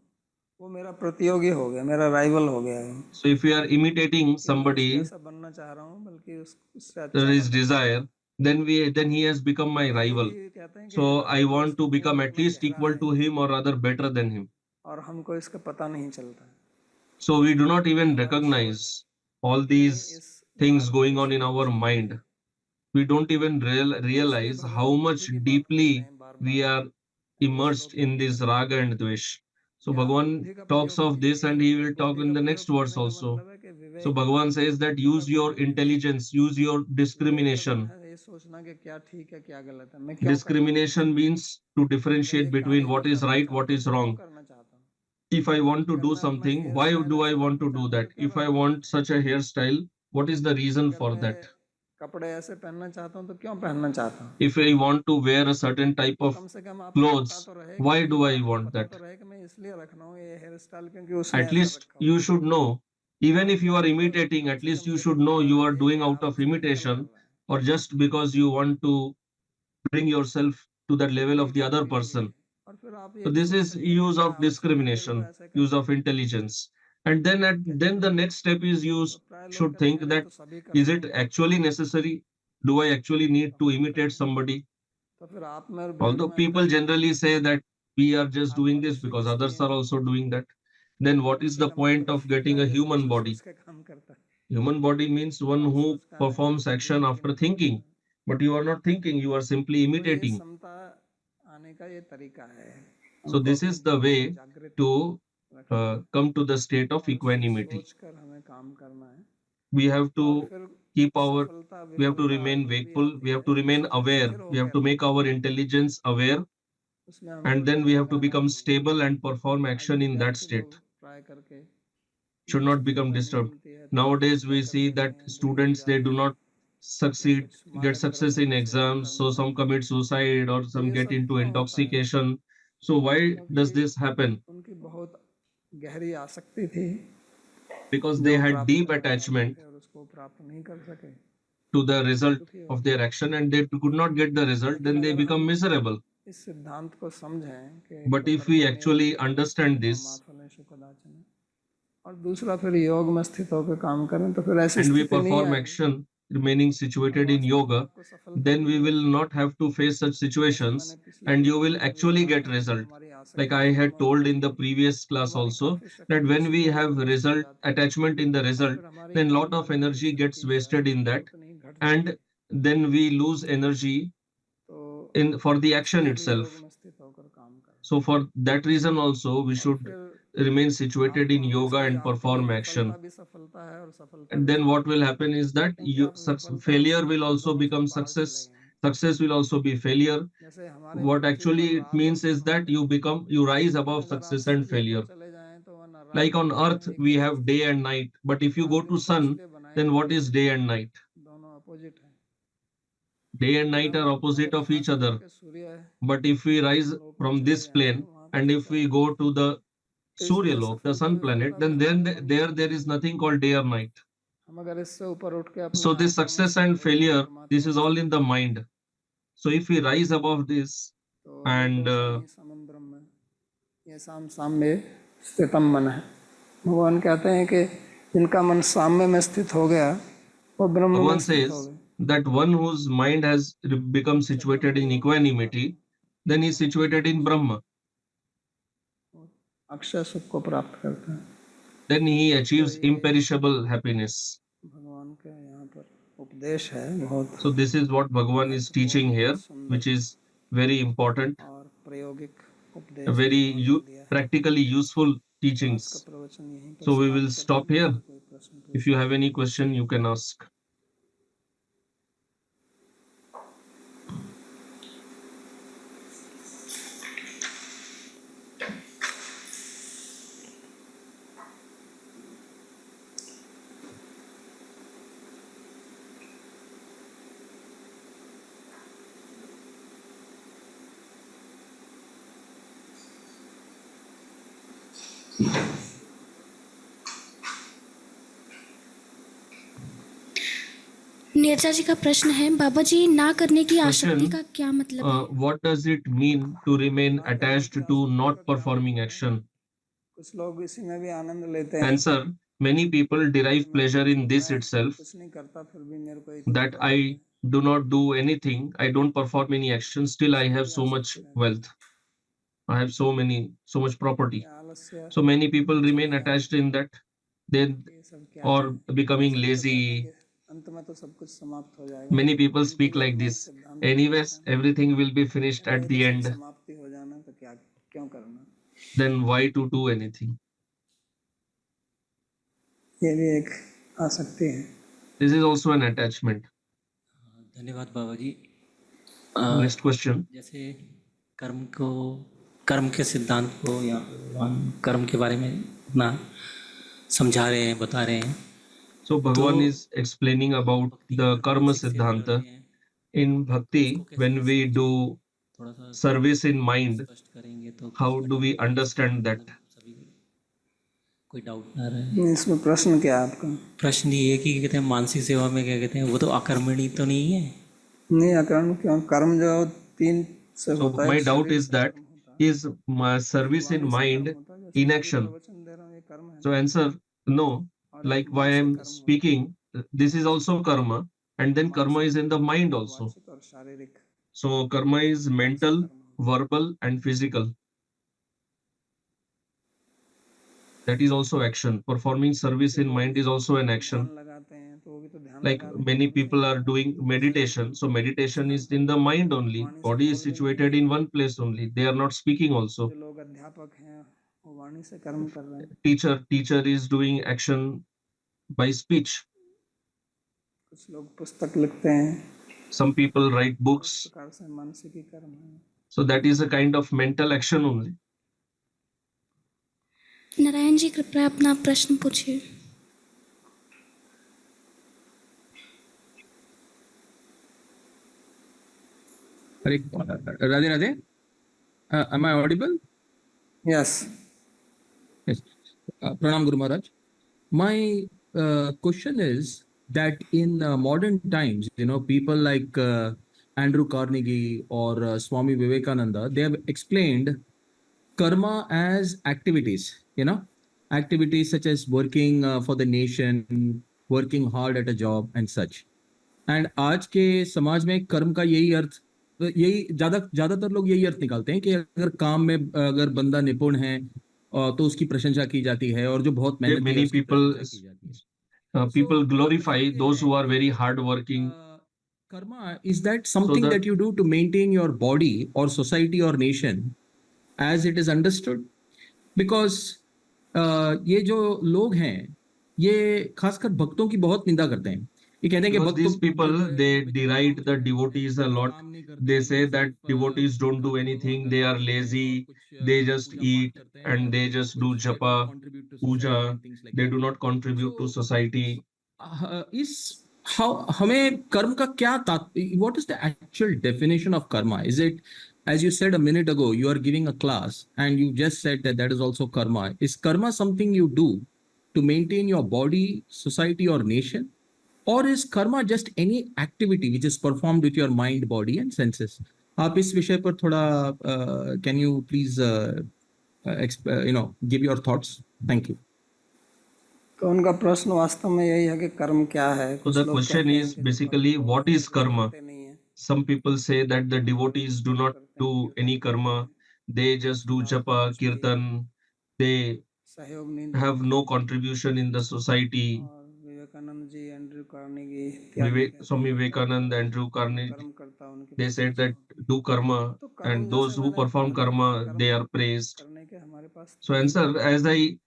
वो मेरा प्रतियोगी हो गया मेरा राइवल हो गया है So if you are imitating कि मैं उस somebody, जैसा बनना चाह रहा हूँ बल्कि उससे अच्छा there is बनना चाह रहा desire, हूँ then he has become my तो rival. यही कहते हैं कि So I हमारा want इसमें to become गुण at इतना least गहरा equal है to him or rather better than him. और हमको इसका पता नहीं चलता है So we do not even हमारी recognize सोच all इतनी these इस things मार्ग going को on in छोड़ नहीं our सकती mind. है We don't even तो इसलिए realize how भगवान much बुद्धि की बात करते deeply हैं बार we बार are अगले immersed श्लोक में in भी this कहते हैं raga and dvesh. So कि आप Bhagavan बुद्धि का talks प्रयोग of this and he कीजिए will talk बुद्धि in का the प्रयोग next verse करने का also. मतलब है कि So Vivek Bhagavan says that बुद्धि का use your प्रयोग intelligence, use your विवेक करना discrimination. है ये सोचना कि क्या ठीक है क्या गलत है मैं क्यों करना चाहता Discrimination means to हूँ अगर differentiate ये between कार्य what मैं is करना right, what चाहता हूँ is तो क्यों wrong. करना चाहता हूँ If I want to do अगर मैं अपना something, hair why style do I ऐसा want रखना to do चाहता हूँ that? तो क्यों If I रखना want चाहता हूँ such a hairstyle, what is the reason अगर for मैं that? कपड़े ऐसे पहनना चाहता हूँ तो क्यों पहनना चाहता हूँ If I want to wear a certain type तो of कम से कम आपको पता clothes, तो रहे कि why do I आपको want पता that? तो रहे कि मैं इसलिए रख रहा हूँ ये हेयर स्टाइल क्योंकि उसने At ऐसा least रखा you हुआ है should know, even if you are आपको imitating, कम at से least कम you ये तो should know पता you are रहे कि doing out आप of उसकी नकल कर imitation, रहे हैं or just because you want to bring yourself to the level ये of the other करने के लिए person. और फिर आप So ये भी this सोच is सकते हैं कि use मैं of अगर वो discrimination, ऐसे कर use रहे of हैं intelligence. And then the next step is you तो प्राय लोग should कहते think हैं ये that तो सभी is करते it हैं actually necessary? Do I actually तो need to हम भी imitate करें somebody? तो फिर आप में और भेड़ Although में अंतर people क्या है generally say that we are just आप doing this मनुष्य because की others are स्त्रियां also doing that, then what is मनुष्य the का point मतलब of getting है a जो human सोच body? सोच के काम करता है Human body means one और who सोचता है performs बुद्धि action करके after नकल thinking, करता है but you are not thinking, you are simply तो ये imitating. समता आने का ये तरीका है So हमको this अपने is the जीवन को way जागृत to रखना है come to the state of और उससे equanimity. सोचकर हमें काम करना है We have और to फिर keep our, सफलता we have to विफलता remain जो भी wakeful, आती we have है to remain उसमें aware, स्थिर we have होकर to make रहना our है intelligence aware, उसमें हमको and then we डर have to लगाना become नहीं है stable and perform आज action in that विद्यार्थी state. लोग ट्राई करके Should जब not become सफलता नहीं disturbed. मिलती है तो Nowadays, आत्महत्या we कर see लेते that हैं दूर हो students they जाते do हैं not या succeed, कुछ get मादक success द्रव्यों in का सेवन exams, करने so some लगते हैं commit suicide or तो some ये get सब into क्यों होता है intoxication. So why does this happen? उनकी बहुत गहरी आसक्ति थी Because they had deep attachment और उसको प्राप्त नहीं कर सके। to the result of their action and they could not get the result, then they become miserable. इस सिद्धांत को समझें कि But if we actually understand this फले सुखदाचन और दूसरा फिर योग में स्थित होकर काम करें तो फिर ऐसी and we स्थिति नहीं perform आएगी। action remaining situated in yoga, then we will not have to face such situations and you will actually get result. Like I had told in the previous class also, that when we have result attachment in the result, then lot of energy gets wasted in that and then we lose energy in for the action itself. So for that reason also we should remain situated in yoga and perform action. And then what will happen is that failure will also become success. Success will also be failure. What actually it means is that you rise above success and failure. Like on earth we have day and night, but if you go to sun, then what is day and night? Day and night are opposite of each other. But if we rise from this plane and if we go to the Surya Lok, the sun planet, then there is nothing called day or night. So this success and failure, this is all in the mind. So if we rise above this and ये साम साम्य स्थितम मन है। भगवान कहते हैं कि जिनका मन साम्य में स्थित हो गया वो ब्रह्म में Bhagavan स्थित हो says गए। that one whose mind has become situated in equanimity, then he is situated in Brahma. Akshay सुख को प्राप्त करता है। Then he achieves imperishable happiness. भगवान के यहाँ पर उपदेश है बहुत। So this is what Bhagavan is teaching here, which is very important, और प्रायोगिक उपदेश very practically useful teachings. So we will stop here. If you have any question, you can ask. Neerja जी का प्रश्न है, बाबा जी ना करने की आसक्ति का क्या मतलब है? What does it mean to remain attached to not performing action? कुछ लोग इसी में भी आनंद लेते हैं। Answer: many people derive pleasure in this itself, कुछ नहीं करता फिर भी मेरे को इतना that I do not do anything, I don't perform any action, still I have so much wealth, I have so much property. आलस्य So many people remain attached in that, then ये सब क्या or becoming lazy. अंत में तो सब कुछ समाप्त हो जाएगा। Many people speak like this. Anyways, everything will be finished at the end. समाप्ति हो जाना तो क्या क्यों करना? Then why to do anything? ये भी एक आसक्ति है। This is also an attachment. धन्यवाद बाबा जी। Next question. जैसे कर्म के सिद्धांत को या भगवान कर्म के बारे में अपना समझा रहे हैं, बता रहे हैं। So Bhagavan is explaining about the karma siddhanta. In bhakti, when we do service in mind, how do we understand that? कोई डाउट ना रहे। इसमें प्रश्न क्या है आपका? प्रश्न ये कि कहते हैं मानसिक सेवा में क्या कहते हैं, वो तो अकर्मणी तो नहीं है? नहीं, अकर्म क्यों? कर्म जो तीन से होता है। So my doubt is that is my service in mind inaction? So answer: no. Like why I'm speaking, this is also karma, and then karma is in the mind also. So karma is mental, verbal, and physical. That is also action. Performing service in mind is also an action. Like many people are doing meditation, so meditation is in the mind only. Body is situated in one place only. They are not speaking also. Teacher is doing action by speech. कुछ लोग पुस्तक लिखते हैं। Some people write books. So that is a kind of mental action only. Narayan ji कृपया अपना प्रश्न पूछिए। अरे Radhe Radhe. Am I audible? Yes. Yes. Pranam Guru Maharaj. My question is that in modern times, people like Andrew Carnegie or Swami Vivekananda, they have explained karma as activities, activities such as working for the nation, working hard at a job and such. And आज के समाज में कर्म का यही अर्थ, यही ज्यादातर लोग यही अर्थ निकालते हैं कि अगर काम में अगर बंदा निपुण है तो उसकी प्रशंसा की जाती है, और जो बहुत मेहनत Many people glorify those who are very hard working. Karma, is that something that you do to maintain your body or society or nation as it is understood? Because ये जो लोग हैं ये खासकर भक्तों की बहुत निंदा करते हैं. ये कहते हैं कि Because these people, they deride the devotees a lot. They say that devotees don't do anything, they are lazy, they just eat and they just do japa, puja, they do not contribute to society. इस हमें कर्म का क्या what is the actual definition of karma? Is it, as you said a minute ago, you are giving a class and you just said that that is also karma. Is karma something you do to maintain your body, society or nation? Or is karma just any activity which is performed with your mind, body and senses? आप इस विषय पर थोड़ा can you please give your thoughts? Thank you. तो उनका प्रश्न वास्तव में यही है कि कर्म क्या है. So the question is basically, what is karma? Some people say that the devotees do not do any karma, they just do japa, kirtan, they have no contribution in the society. Swami Vivekananda, Andrew Carnegie, they said that do karma, and those who perform karma, they are praised. So answer, as I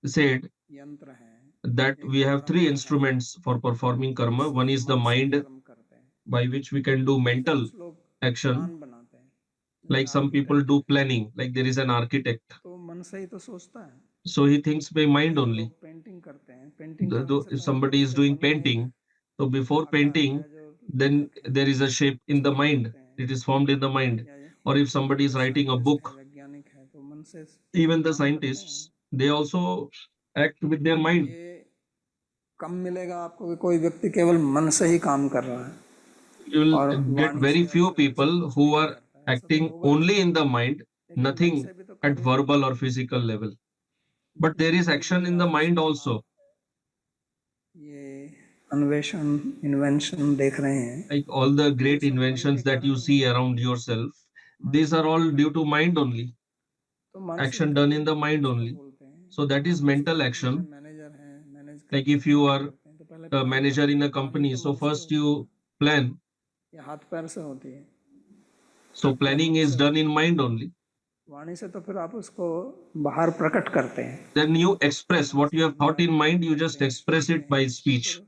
said, that we have three instruments for performing karma. One is the mind, by which we can do mental action. Like some people do planning, like there is an architect. So he thinks by mind only. If somebody is doing painting, so before painting, then there is a shape in the mind. It is formed in the mind. Or if somebody is writing a book, even the scientists, they also act with their mind. कम मिलेगा आपको कि कोई व्यक्ति केवल मन से ही काम कर रहा है. You will get very few people who are acting only in the mind, nothing at verbal or physical level. But there is action in the mind also. ये अन्वेषण, इन्वेंशन देख रहे हैं. Like all the great inventions that you see around yourself, these are all due to mind only. Action done in the mind only. So that is mental action. Like if you are a manager in a company, so first you plan. So planning is done in mind only. वाणी से तो फिर आप उसको बाहर प्रकट करते हैं. Then you express what you have thought in mind, you just express it by speech.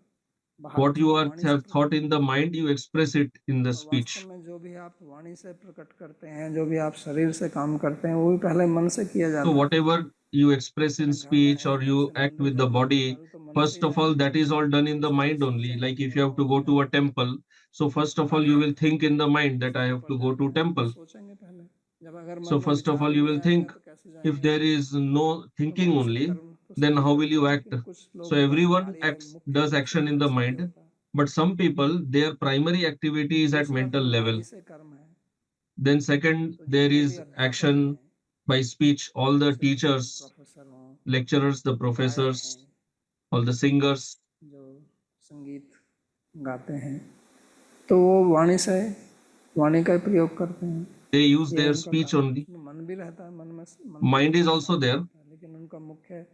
What you have thought in the mind, you express it in the speech. वास्तव में जो भी आप वाणी से प्रकट करते हैं, जो भी आप शरीर से काम करते हैं, वो भी पहले मन से किया जाता है. So whatever you express in speech or you act with the body, first of all, that is all done in the mind only. Like if you have to go to a temple, so first of all, you will think in the mind that I have to go to temple. So first of all, you will think. If there is no thinking only, then how will you act? So everyone does action in the mind, but some people, their primary activity is at mental level. Then second, there is action by speech. All the teachers, lecturers, the professors, all the singers, जो संगीत गाते हैं, तो वो वाणी का प्रयोग करते हैं. they use their speech only. मन भी रहता है, मन में Mind is also there, लेकिन उनका मुख्य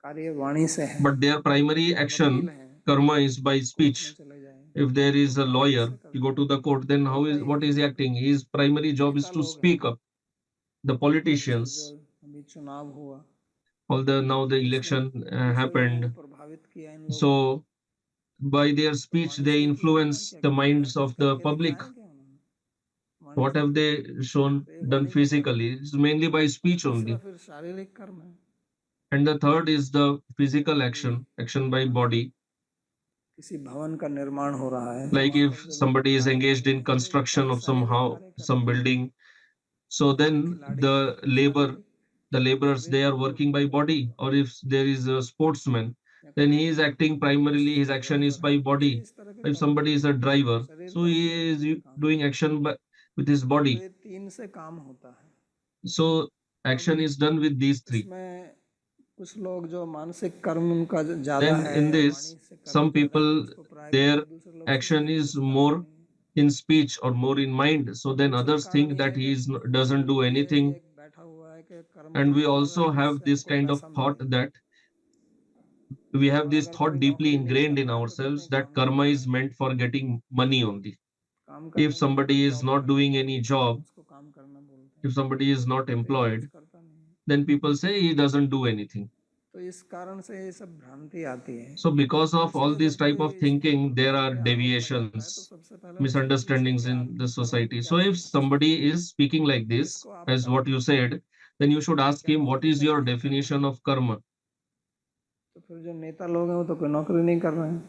कार्य वाणी से है. but their primary action, karma, is by speech. If there is a lawyer, you go to the court, then what is he acting? His primary job is to speak up. The politicians, now the election happened. So by their speech, they influence the minds of the public. What have they done physically? It's mainly by speech only. And the third is the physical action by body. Like if somebody is engaged in construction of some building, So then the laborers, they are working by body, or if there is a sportsman, then he is acting primarily, his action is by body. If somebody is a driver, so he is doing action by, with his तो body. ये तीन से काम होता है. So action is done with these three. इसमें कुछ लोग जो मानसिक कर्म उनका ज्यादा Then है, in this, वाणी से कर्म some ज्यादा है, people, उसको प्रायोरिटी their दूसरे लोग action समझते हैं, is उसको काम more नहीं है. in speech or more in mind, so then दूसरा others कारण think ये है that he कि is doesn't do ये anything. एक बैठा हुआ है कि कर्म And we करना also पड़ेगा have जिससे this हमको kind of पैसा thought मिले. that we have और this अगर thought कोई deeply नौकरी नहीं ingrained कर in रहा है तो कहते ourselves हैं that काम नहीं karma कर is रहा है. meant for getting money only. काम If करने के लिए somebody कोई is जॉब not करता doing है, any job, उसको काम करना बोलते if हैं. somebody is not तो ये employed, कुछ करता नहीं है. then people say he doesn't do anything. तो इस कारण से ये सब भ्रांति आती है. So because of all इसलिए this जब type कोई of इस thinking, there प्रकार are के आरोप लगाता है तो deviations, सबसे पहले उससे पूछिए misunderstandings कि in आपके the कर्म society. क्या So if है, somebody is speaking like this, इसको आप as कर्म what you कहते हैं. said, then you should ask क्या him, what नौकरी is your करके कर्म है? definition of karma? तो फिर जो नेता लोग हैं वो तो कोई नौकरी नहीं कर रहे हैं.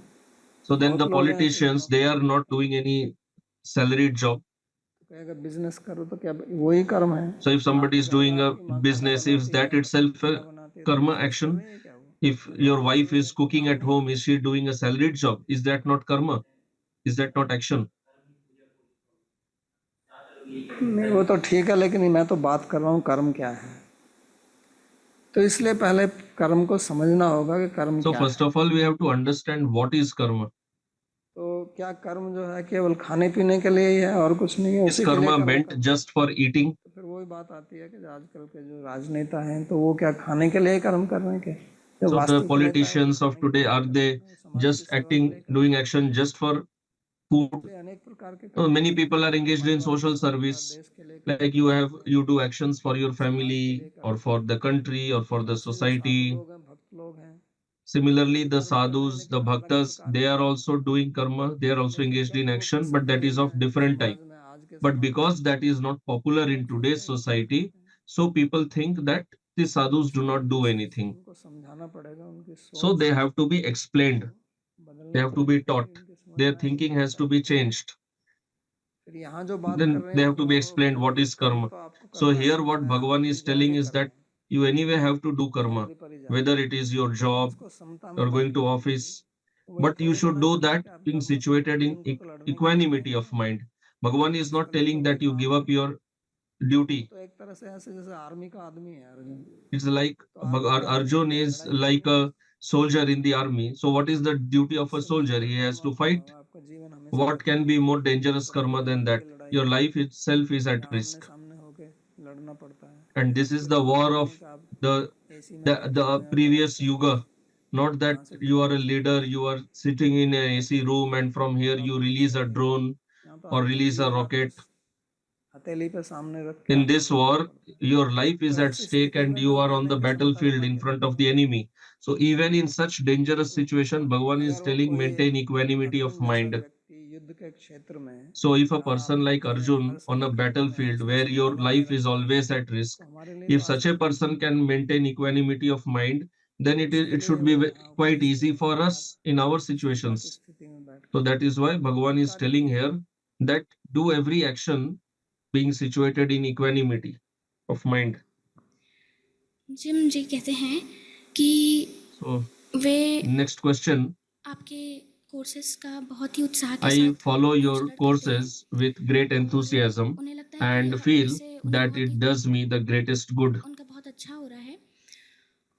So then बहुत the लोग हैं ऐसे जो politicians, they नौकरी are नहीं not करते. doing any salaried job. तो कहेगा बिजनेस करो तो क्या वही कर्म है. So if somebody आपकी is घर में doing a आपकी माँ खाना business, is बनाती है, that itself a खाना बनाती है तो karma बिजनेस कर action? रही है क्या वो? If your wife is cooking at home, is she doing a salaried job? Is that not karma? Is that not action? नहीं वो तो ठीक है, लेकिन मैं तो बात कर रहा हूँ कर्म क्या है. तो इसलिए पहले कर्म को समझना होगा कि कर्म So क्या first है. of all, we have to understand what is karma. तो क्या कर्म जो है केवल खाने पीने के लिए ही है और कुछ नहीं है, Is उसी के लिए karma कर्म meant करना है. just for eating? तो फिर वही बात आती है कि आजकल के जो राजनेता हैं तो वो क्या खाने के लिए कर्म कर रहे हैं क्या? जो So the वास्तविक नेता है वो politicians of खाने के today, लिए are नहीं कर they रहे हैं, वो समाज की just सेवा के acting, लिए कर doing रहे हैं. action just for food? इसलिए अनेक प्रकार के So कर्म many हैं. people are engaged in भगवान social ने बहुत बार service, देश के लिए कर्म like you किया have, है, you do actions for your समाज के family लिए or कर्म for किया the है. country or for the ऐसे जो साधु society. लोग हैं, भक्त लोग हैं, Similarly, the कर्म करने sadhus, लेकिन the अलग अलग bhaktas, प्रकार they के are कर्म also करते doing हैं. karma, they are also लेकिन engaged in क्योंकि वो action, but प्रसिद्ध that नहीं is of है different समाज type. में, आज के But समाज में because that is not popular in इसलिए today's ये कर्म society, करते हैं. so people think that the sadhus do इसलिए not do anything. उनको समझाना पड़ेगा, उनकी So सोच they have to be explained, को they बदलना have to be पड़ेगा taught, ताकि इनकी समझ their में आए कि thinking has कर्म to be क्या है. changed. फिर यहाँ जो बात कर Then रहे they हैं have to be explained वो what is कर्म karma. तो आपको So करना here ही what है, Bhagavan आपकी is telling job he is कर्म that है, you anyway have to do karma, नौकरी पर ही जाना whether है. it is your job उसको समता में or going to बांटना है. office, वही but you थोड़ी should मना do कर रहे हैं that कि आप being जॉब मत situated कीजिए, in उनको तो लड़ने के लिए equanimity कहेंगे of ना. mind. Bhagavan is उसके not लिए telling तो वही that you काम give है. up your duty. तो एक तरह से ऐसे जैसे आर्मी का आदमी है अर्जुन, It's like तो आर्मी में आदमी Arjun क्या is लड़ाई like करेगा. a soldier in the army. So what is the duty of a इससे soldier? बेहतर He has कर्म to और क्या fight. होगा. आपका जीवन हमेशा What can be more dangerous karma than प्रतिद्वंदी that? की लड़ाई Your है, life itself is at यहाँ आमने risk. सामने होके लड़ना पड़ता है. And this आपको is the जरूरत war नहीं है of कि आप the एसी में the, बैठे the हुए हैं तो previous आपसे yuga. Not that यहाँ से you are गोली a चल leader, रही है you are sitting in a AC room, and from here तो आप you बच release a सकते हैं. drone यहाँ तो or आपका release a जीवन आपको rocket. हथेली पे सामने रख के In आपको this लड़ना war, पड़ता है. your life तो is at ऐसी stake स्थिति and में you जो are on लड़ने the की क्षमता battlefield in दिखाते front हैं of the enemy. So even in such dangerous तो situation, Bhagavan is अगर वो telling कोई maintain equanimity of अर्जुन जैसा mind. व्यक्ति युद्ध के क्षेत्र में So if a जहाँ person आपका like जीवन हर Arjun on समय a खतरे में है battlefield उसको where your समझाने वाले life is रहते हैं, always at risk, तो हमारे लिए तो if such a आसान है. person can maintain equanimity of mind, then उसके it लिए should be वो यहाँ quite उपदेश दे easy रहे for हैं कि आप us in our समता की situations. स्थिति में बैठ So के that is why Bhagavan वही is कार्य telling कीजिए. here that do every action being situated in equanimity of mind. Jim ji कहते हैं कि So वे next question, आपके कोर्सेज का बहुत ही उत्साह के I साथ follow your consider करते हैं courses with great और enthusiasm उन्हें लगता है कि and feel इससे उन्हें that बहुत ही it does me the greatest good. उनका बहुत अच्छा हो रहा है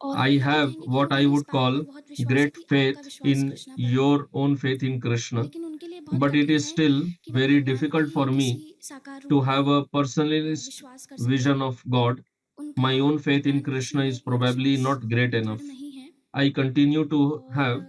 और I वे ये भी have कहेंगे कि what उन्हें I इस would बात call पर बहुत विश्वास है great कि आपका faith विश्वास in कृष्णा पर है, your own faith in Krishna, लेकिन उनके लिए बहुत but it कठिन is है still कि वे very भगवान difficult के for me किसी साकार to रूप have में a personalist विश्वास कर सके. vision of God. उनका My own faith in भगवान के Krishna सीधे is में probably विश्वास not great दृढ़ enough. नहीं है I continue to और have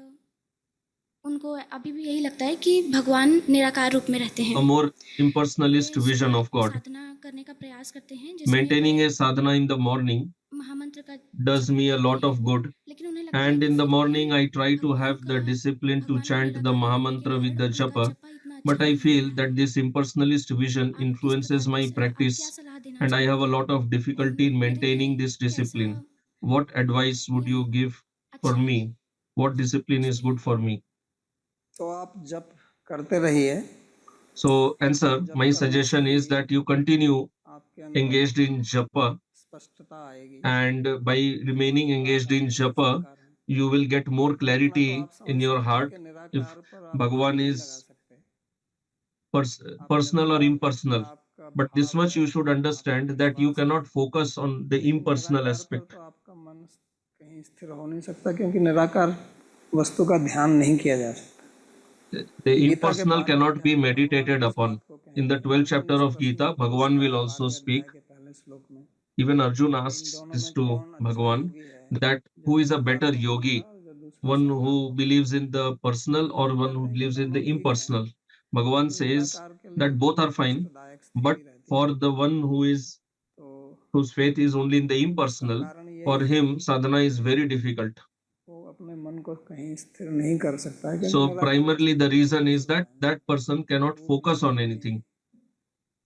उनको अभी भी यही लगता है कि भगवान निराकार रूप में रहते हैं. a more way impersonalist vision सुबह of God. साधना करने का प्रयास करते हैं जिसमें Maintaining way a sadhana in the morning महामंत्र का does जप me a करते lot हैं, of good. लेकिन उन्हें लगता है And कि in the फिर भी morning, I try to भगवान have का the discipline to भगवान का chant the निराकार रहने के Mahamantra with कारण the उनका japa. जपा इतना अच्छा But I नहीं हो feel रहा है. that this impersonalist vision आप इस influences प्रकार my आप क्या practice, सलाह देना and I have a चाहेंगे lot of और difficulty in मेरे लिए maintaining this कैसा discipline. What advice would या you give for अच्छा me? What discipline is सोचते good हैं. for me? तो आप जप करते रहिए. So, answer, जप my करना suggestion is सीखिए. that you continue आपके अंदर engaged in japa, स्पष्टता आएगी। and by remaining engaged in japa, you will get more clarity in your heart if Bhagavan is personal or impersonal. But this much you should understand that you cannot focus on the impersonal aspect. तो आपका मन कहीं स्थिर हो नहीं सकता, क्योंकि निराकार वस्तु का ध्यान नहीं किया जा सकता। The impersonal cannot be meditated upon. In the 12th chapter of Gita, Bhagavan will also speak. पहले श्लोक में Even Arjun asks this to Bhagavan, that who is a better yogi, one who believes in the personal or one who believes in the impersonal. Bhagavan says that both are fine, but for the one whose faith is only in the impersonal, for him sadhana is very difficult. वो अपने मन को कहीं स्थिर नहीं कर सकता है, क्योंकि So निराकार primarily the reason is that that person cannot focus on anything.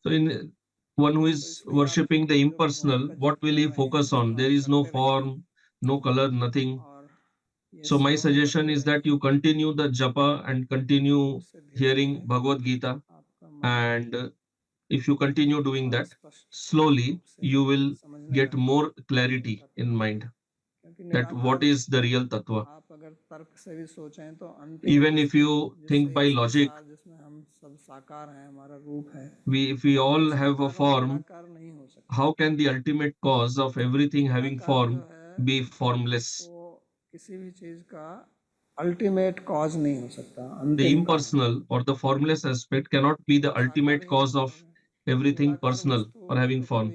So in one who is worshipping the impersonal, what will he focus on? There is no form, no color, nothing. और ये So my श्लोक suggestion is that you continue the japa and continue hearing Bhagavad Gita, आपका मन and if you continue doing that, स्पष्ट slowly you will समझने get लगेगा। more clarity in mind क्योंकि that what निराकार is the real tattva. आप अगर तर्क से भी सोचें तो अंतिम Even if you जिससे think by ये logic, संसार जिसमें हम सब साकार हैं, हमारा रूप है, if we all have a form, निराकार नहीं हो सकता। how can the ultimate cause of everything having निराकार form जो है be formless? वो किसी भी चीज का अल्टीमेट कॉज नहीं हो सकता। The अंतिम कारण। impersonal or the formless aspect cannot be the ultimate cause of everything personal or having form.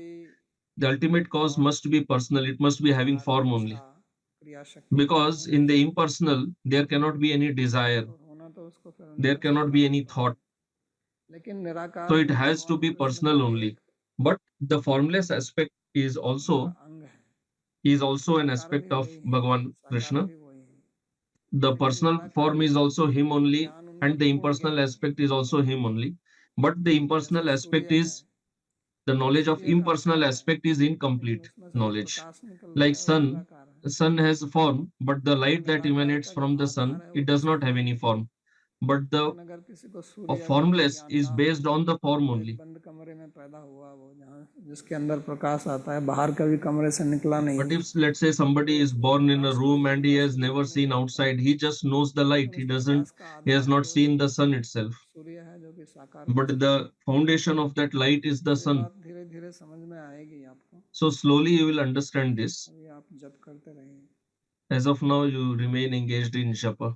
The ultimate cause must be personal, it must be having form only. क्रिया शक्ति Because in the impersonal, there cannot be any desire, होना तो उसको फिर there cannot be any thought. लेकिन निराकार So it has to be personal only. But the formless aspect is also अंग है, an aspect of Bhagavan Krishna. भी वही है। The personal form is also him only, and the impersonal aspect is also him only. But the impersonal aspect is the knowledge of impersonal aspect is incomplete knowledge. Like sun has form, but the light that emanates from the sun, it does not have any form. But the अगर किसी को सूर्य formless is based on the form only. बंद कमरे में पैदा हुआ, वो जहाँ जिसके अंदर प्रकाश आता है, बाहर कभी कमरे से निकला नहीं। But if let's say somebody is born in a room and he has never seen outside, he just knows the light. He has not seen the sun itself. सूर्य है जो कि साकार। But the foundation of that light is the sun. धीरे धीरे समझ में आएगी आपको। So slowly you will understand this. अभी आप जप करते रहिए। As of now, you remain engaged in japa.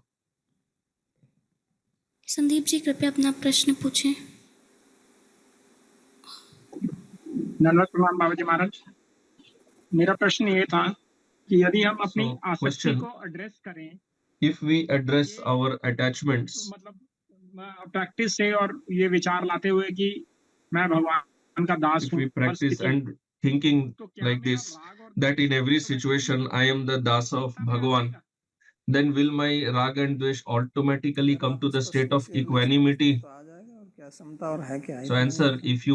Sandeep ji कृपया अपना प्रश्न पूछें। धन्यवाद प्रणाम बाबा जी महाराज। मेरा प्रश्न ये था कि यदि हम अपनी So, आसक्ति question. को एड्रेस करें, If we address our attachments, मतलब प्रैक्टिस से और ये विचार लाते हुए कि मैं भगवान का दास if हूँ, we हर practice स्थिति and thinking तो क्या like मेरा this, राग और that in every द्वेष situation I am the dasa of Bhagavan, then will my raga and dvesh automatically come to the state of equanimity? तो आ जाएगा, और क्या समता और है क्या? So answer, if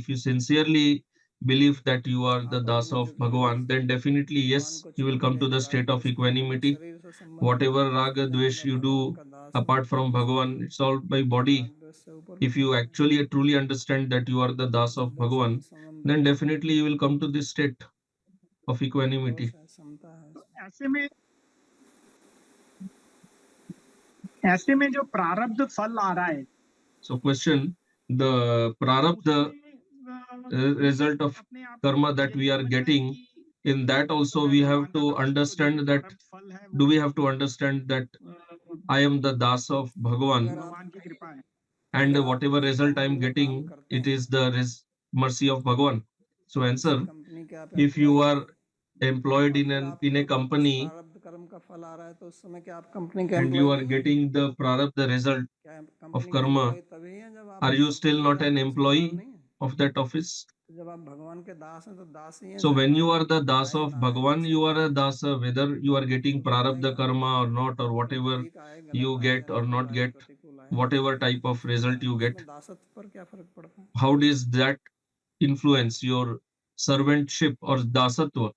you sincerely believe that you are the dasa of Bhagavan, then definitely yes, you will come to the state of equanimity. Whatever raga dvesh you do apart from Bhagavan, it's all by body. If you actually truly understand that you are the dasa of Bhagavan, then definitely you will come to this state of equanimity. ऐसे में जो प्रारब्ध फल आ रहा है, So question, the prarabdha result of karma that we are getting, in that also we have to understand that, do we have to understand that I am the dasa of Bhagavan, भगवान की कृपा है। and whatever result I am getting, it is the mercy of Bhagavan. So answer, if you are employed in a company and you are getting the prarabdha result of karma, are you still not an employee of that office? So when you are the dasa of Bhagavan, you are a dasa, whether you are getting prarabdha karma or not, or whatever you get or not get, whatever type of result you get, how does that influence your servantship or dasatva?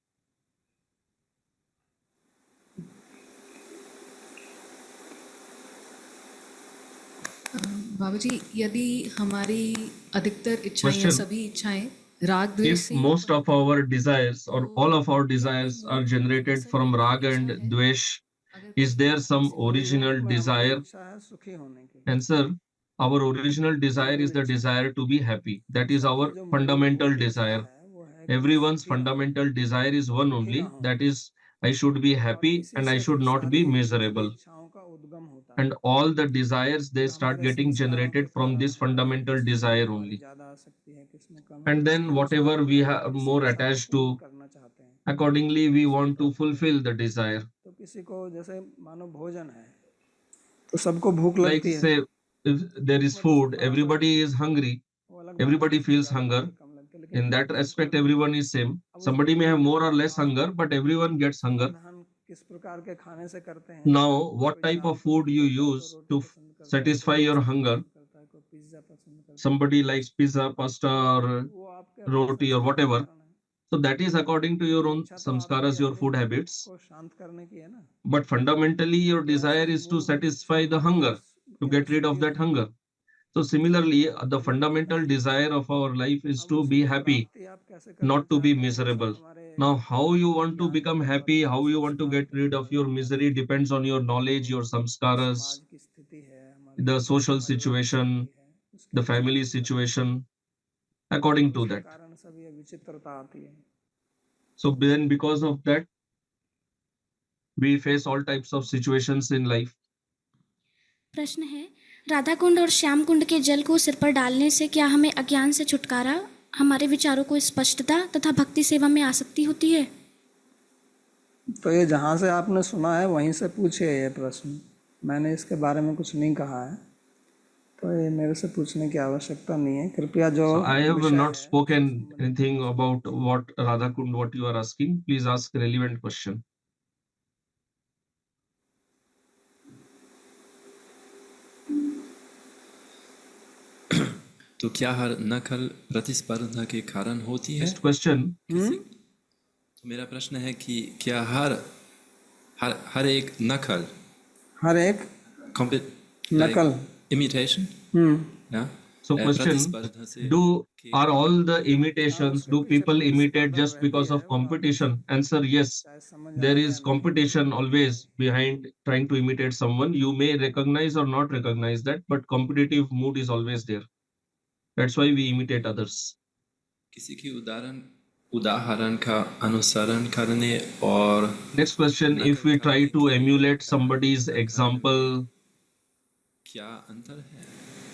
बाबा जी, यदि हमारी अधिकतर इच्छाएं या Question. सभी इच्छाएं राग द्वेष If से ही most of उत्पन्न our desires or तो all of our क्या desires कहीं are generated ऐसा from कोई rag and इच्छा है dvesh, अगर is कोई there some किसी को original मैं हमारी desire? इच्छा है सुखी होने की। Answer, our original desire is मूल the इच्छा desire to be happy. That is सबकी our जो fundamental मूलभूत इच्छा desire. है वो है कि मैं Everyone's सुखी रहूं, fundamental desire is one दुखी ना only, हूं, that is, I should be और happy इसी and I से should फिर not सारी be दूसरी miserable. इच्छाओं का उद्गम होता है। And all the desires, they फिर start हमारे getting संस्कारों के generated from कारण this होता है, fundamental किसमें desire हमारी only. ज्यादा आसक्ति है, किसमें कम है, And उसके then अनुसार whatever हम we have इस more इच्छा को attached पूर्ण to, करना चाहते हैं, accordingly we उसे want to प्राप्त करना fulfill the चाहते हैं। desire. तो किसी को जैसे मानो भोजन है तो सबको भूख Like लगती है, say, if there is में तो सब food, बराबर everybody is है, hungry, वो अलग बात है, everybody किसी को feels ज्यादा hunger. लगती है, कम लगती है, लेकिन In that सबको aspect, लगती है। everyone is same. अब उसका Somebody may have more or less आप hunger, but everyone gets hunger. समाधान किस प्रकार के खाने से करते हैं? Now, what कोई type चावल of food पसंद you करता है तो use रोटी to पसंद करता है, satisfy कोई your पास्ता hunger? पसंद करता है, कोई पिज्जा पसंद करता है, Somebody likes pizza, pasta, or वो आपके अपने roti or संस्कार के whatever. कारण है। So that is according to your own इच्छा तो samskaras, आपकी your अपनी food भूख habits. को शांत करने की है ना, But fundamentally, your तो ऐसे desire ही is to मूलभूत इच्छा satisfy the हमारी hunger, to केवल get rid of सुखी that रहना hunger. है, So similarly, the ये करना fundamental है। desire of our life is अब to be उसकी happy, प्राप्ति आप कैसे करना not to be चाहते हैं, वो सब miserable. हमारे Now, how you want to ज्ञान के become निर्भर happy, है, how you want to संस्कार get के rid of निर्भर your करता है, misery depends on your knowledge, your तो samskaras, समाज की स्थिति है हमारी, the social पारिवारिक situation, स्थिति है, उसके the अनुसार family हम करते हैं, situation, according और to उसके that. कारण सब ये विचित्रता आती है। So then because of that, we face all types of situations in life. प्रश्न है, राधा कुंड और श्याम कुंड के जल को सिर पर डालने से क्या हमें अज्ञान से छुटकारा, हमारे विचारों को स्पष्टता तथा भक्ति सेवा में आसक्ति होती है? तो ये जहाँ से आपने सुना है वहीं से पूछे ये प्रश्न, मैंने इसके बारे में कुछ नहीं कहा है, तो ये मेरे से पूछने की आवश्यकता नहीं है। कृपया जो So I have विषय not है उससे spoken संबंधित anything प्रश्न about पूछें। what Radha Kund, what you are asking. Please ask relevant question. तो क्या हर नकल प्रतिस्पर्धा के कारण होती है? Next question. तो मेरा प्रश्न है कि क्या हर हर हर एक नकल हर एक नकल इमिटेशन या So question, प्रतिस्पर्धा से are all the imitations, do people imitate just because of competition? Answer, yes. There is competition always behind trying to imitate someone. You may recognize or not recognize that, but competitive mood is always there. That's why we imitate others. किसी की उदाहरण का अनुसरण करने और Next question, if we try to emulate somebody's example क्या अंतर है?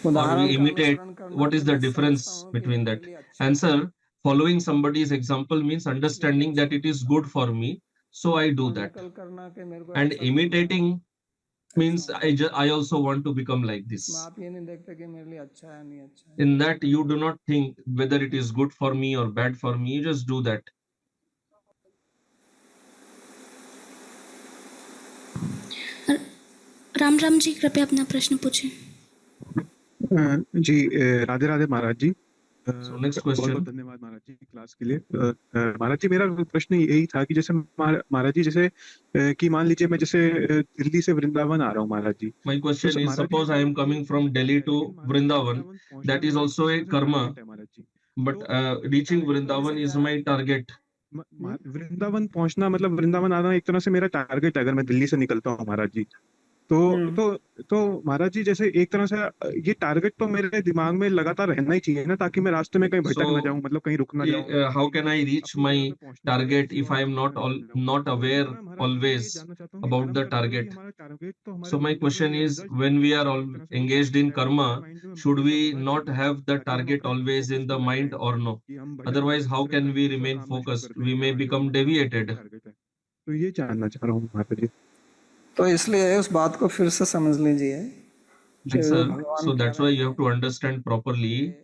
or we imitate, what is the difference between that? Answer, following somebody's example means understanding that it is good for me, so I do that. करना कि मेरे को And ऐसा करना है। imitating means I also want to become like this. आप ये नहीं देखते कि मेरे लिए अच्छा है नहीं अच्छा है। In that you do not think whether it is good for me or bad for me, you just do that. Ram Ram ji, कृपया अपना प्रश्न पूछें। जी राधे राधे महाराज जी। So next बहुत question. बहुत धन्यवाद महाराज जी क्लास के लिए। महाराज जी मेरा प्रश्न यही था कि जैसे महाराज जी जैसे कि मान लीजिए मैं जैसे दिल्ली से वृंदावन आ रहा हूँ महाराज जी। My question is, suppose I am coming from Delhi to Vrindavan, that is also a karma, but reaching Vrindavan is my target. Vrindavan पहुंचना मतलब वृंदावन आना एक तरह से मेरा टारगेट है अगर मैं दिल्ली से निकलता हूँ महाराज जी। तो महाराज जी जैसे एक तरह से ये टारगेट तो मेरे दिमाग में लगातार रहना ही चाहिए ना, ताकि मैं रास्ते में कहीं भटक ना जाऊं, मतलब कहीं रुक ना जाऊं। How can I reach my target if I am not aware always about the target? So my question is, when we are all engaged in karma, should we not have the target always in the mind or no? Otherwise, how can we remain focused? We may become deviated. तो ये जानना चाह रहा हूँ महाराज जी। तो इसलिए उस बात को फिर से समझ लीजिए। Sir, so that's why you have to understand properly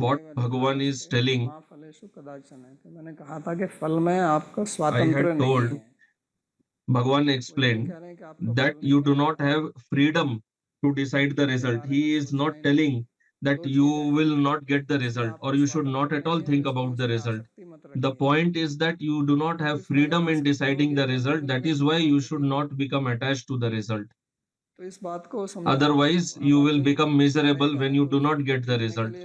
what Bhagavan is telling. मैंने कहा था कि फल में आपको I स्वातंत्र had नहीं told, है। Bhagavan explained that you do not have freedom to decide the result. He is not telling that you will not get the result or you should not at all think about the result. The point is that you do not have freedom in deciding the result. That is why you should not become attached to the result. तो इस बात को Otherwise, you will become miserable when you do not get the result.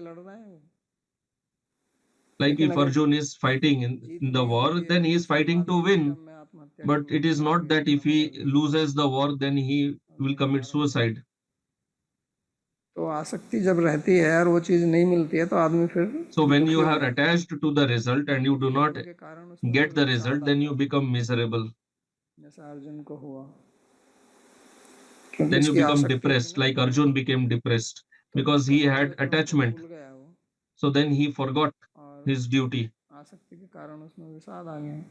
Like if Arjun is fighting in the war, then he is fighting to win. But it is not that if he loses the war, then he will commit suicide. तो आसक्ति जब रहती है और वो चीज नहीं मिलती है तो आदमी फिर So when दुखी you हो are जाता है। attached to the result and you do not के कारण उसमें get the विषाद result, then आता you है, become miserable. जैसा अर्जुन को हुआ, क्योंकि Then you उसकी become आसक्ति थी depressed, ना, like Arjun became depressed तो because he कर्तव्य had तुरंत attachment. भूल गया वो, So then he forgot और his duty. आसक्ति के कारण उसमें विषाद आ गया,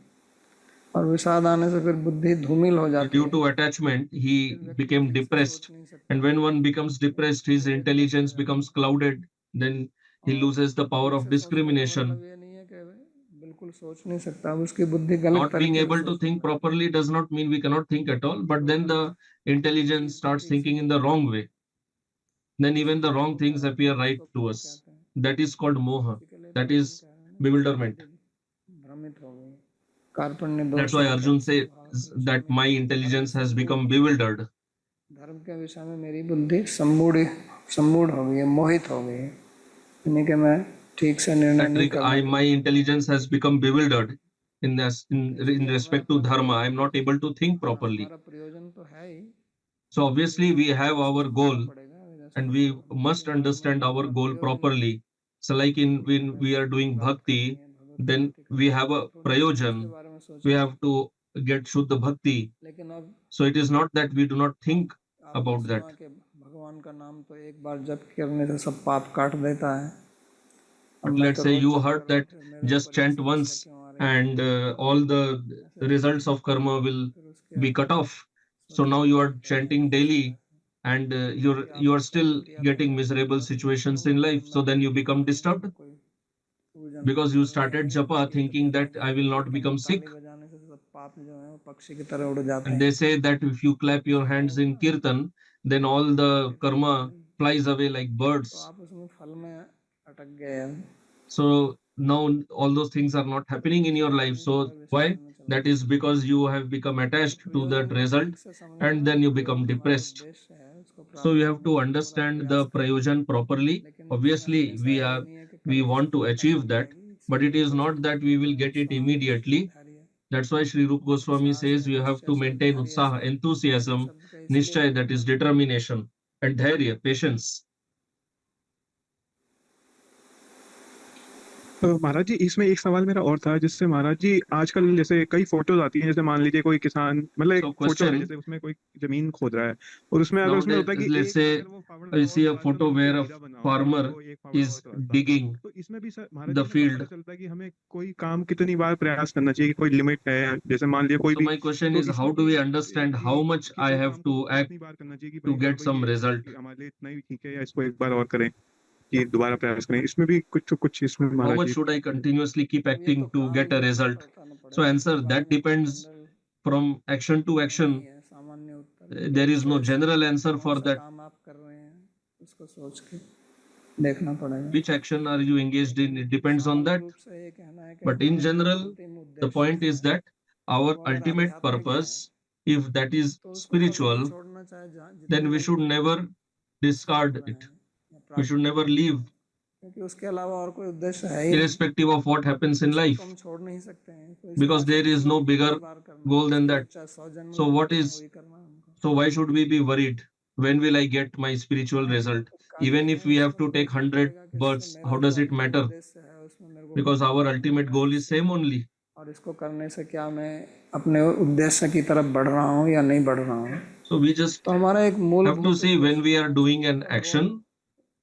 और विषाद आने से फिर बुद्धि धूमिल हो जाती Due है, to attachment, he became ठीक से depressed. सोच नहीं सकता। And when one becomes depressed, his intelligence becomes clouded. Then he loses the power ठीक of से सोचने का discrimination. मतलब ये नहीं है कि बिल्कुल सोच नहीं सकता, अब उसकी बुद्धि गलत Not being तरीके से able to सोचने think लगती है। properly does not mean we cannot think at all, but then the intelligence starts thinking in the wrong way. Then even the wrong things appear right to us. That is called moha. That is bewilderment. भ्रमित हो गई, कार्पण्य That's दोष why आ गया Arjun इस says स्वभाव that में। my intelligence has become bewildered. धर्म के विषय में मेरी बुद्धि सम्मूढ़ हो गई है, मोहित हो गई है, यानी कि मैं ठीक से निर्णय नहीं कर पाता। My intelligence has become bewildered in respect to dharma. I am not able to think properly. हमारा प्रयोजन तो है ही, So obviously we have our goal पड़ेगा, and we must understand our goal properly. So like when we are doing bhakti, then we have a prayojan. We have to get Shuddha Bhakti. लेकिन अब So it is not that we do not think आपने about सुना that. कि भगवान का नाम तो एक बार जप करने से सब पाप काट देता है। But let's say you heard that just chant once and all the results of karma will be cut off. So now you are chanting daily and you are still getting miserable situations in life. So then you become disturbed because you started japa thinking that I will not become sick. बजाने से सब पाप जो है वो पक्षी की तरह उड़ जाते And हैं। they say that if you clap your hands in kirtan, then all the karma flies away like तो birds. आप उसमें फल में अटक गए हैं। So now all those things are not happening in your life. So why? That is because you have become attached to that result and then you become depressed. So you have to understand the prayojan properly. Obviously we want to achieve that, but it is not that we will get it immediately. That's why Sri Rupa Goswami says you have to maintain utsaha, enthusiasm, nischay, that is determination, and dhairya, patience. तो महाराज जी इसमें एक सवाल मेरा और था, जिससे महाराज जी आजकल जैसे कई फोटोज आती हैं, जैसे मान लीजिए कोई किसान, मतलब एक So फोटो है question, जैसे उसमें कोई जमीन खोद रहा है और उसमें अगर उसमें nowadays, होता है कि let's एक say अगर वो फावड़ा I और see a चार photo कदम where a सीधा बना हुआ है, farmer तो एक फावड़ा is और रास्ता, digging तो इसमें भी सर महाराज the जी हमें पता field. चलता है कि हमें कोई काम कितनी बार प्रयास करना चाहिए, कोई लिमिट है, जैसे मान लीजिए कोई So भी, my question तो is, how इसमें do भी we understand कि how much I कोई have काम को to act कितनी बार करना चाहिए कि to भाई get some result? ये हमारे लिए इतना ही ठीक है, या इसको एक बार और करें कि दोबारा प्रयास करें, इसमें भी कुछ इसमें How Maharaj much ji. should I continuously keep अब ये तो acting to काल get a के ऊपर result? बताना So पड़ेगा, answer, इसके बारे that में कोई depends general from action to नहीं action. है, सामान्य उत्तर There is no wishes general answer कौन for सा that. काम आप कर रहे हैं उसको सोच के देखना पड़ेगा। Which action are you engaged in? It depends on सामान्य that. रूप से ये कहना है कि But in हमारा जो general, अंतिम the उद्देश्य point जो is है that our वो अगर ultimate आध्यात्मिक है purpose, if that is तो उसको कभी नहीं spiritual, छोड़ना, चाहे जितनी then we बड़ी should never discard सफल it. रहें या We प्राप्त should never leave, क्योंकि उसके अलावा और कोई उद्देश्य है ही नहीं, irrespective of what happens in उसको तो life, हम छोड़ नहीं सकते हैं। तो because इसलिए there is no bigger goal than that. चाहे 100 जन्म So भी what लेते हैं is वही करना है हमको। So why should we be worried? When will I get my spiritual result? Even if we have to take 100 births, how does it matter? उद्देश्य है उसमें मेरे को Because our ultimate goal is same only. और इसको करने से क्या मैं अपने उद्देश्य की तरफ बढ़ रहा हूँ या नहीं बढ़ रहा हूँ। So we just तो हमारा एक मूल have to see when we are doing an action,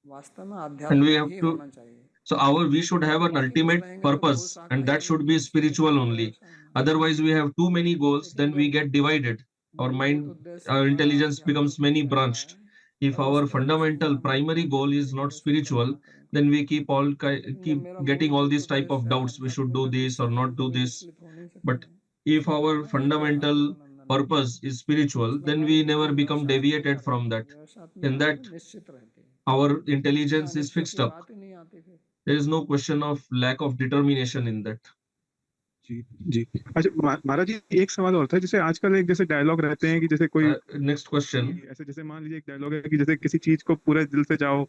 वास्तव में and we आध्यात्मिक have ही to. होना चाहिए। So we should have an ultimate purpose, and that should be spiritual only. Otherwise, we have too many goals, then we get divided. Our mind, our intelligence becomes many branched. If our fundamental primary goal is not spiritual, then we keep getting all these type of doubts. We should do this or not do this. But if our fundamental purpose is spiritual, then we never become deviated from that. In that, our intelligence is fixed up. There is no question of lack of determination in that. जी जी। अच्छा महाराज जी एक सवाल और था, जैसे आजकल एक जैसे dialogue रहते हैं कि जैसे कोई Next question. ऐसे जैसे मान लीजिए एक डायलॉग है कि जैसे किसी चीज को पूरे दिल से चाहो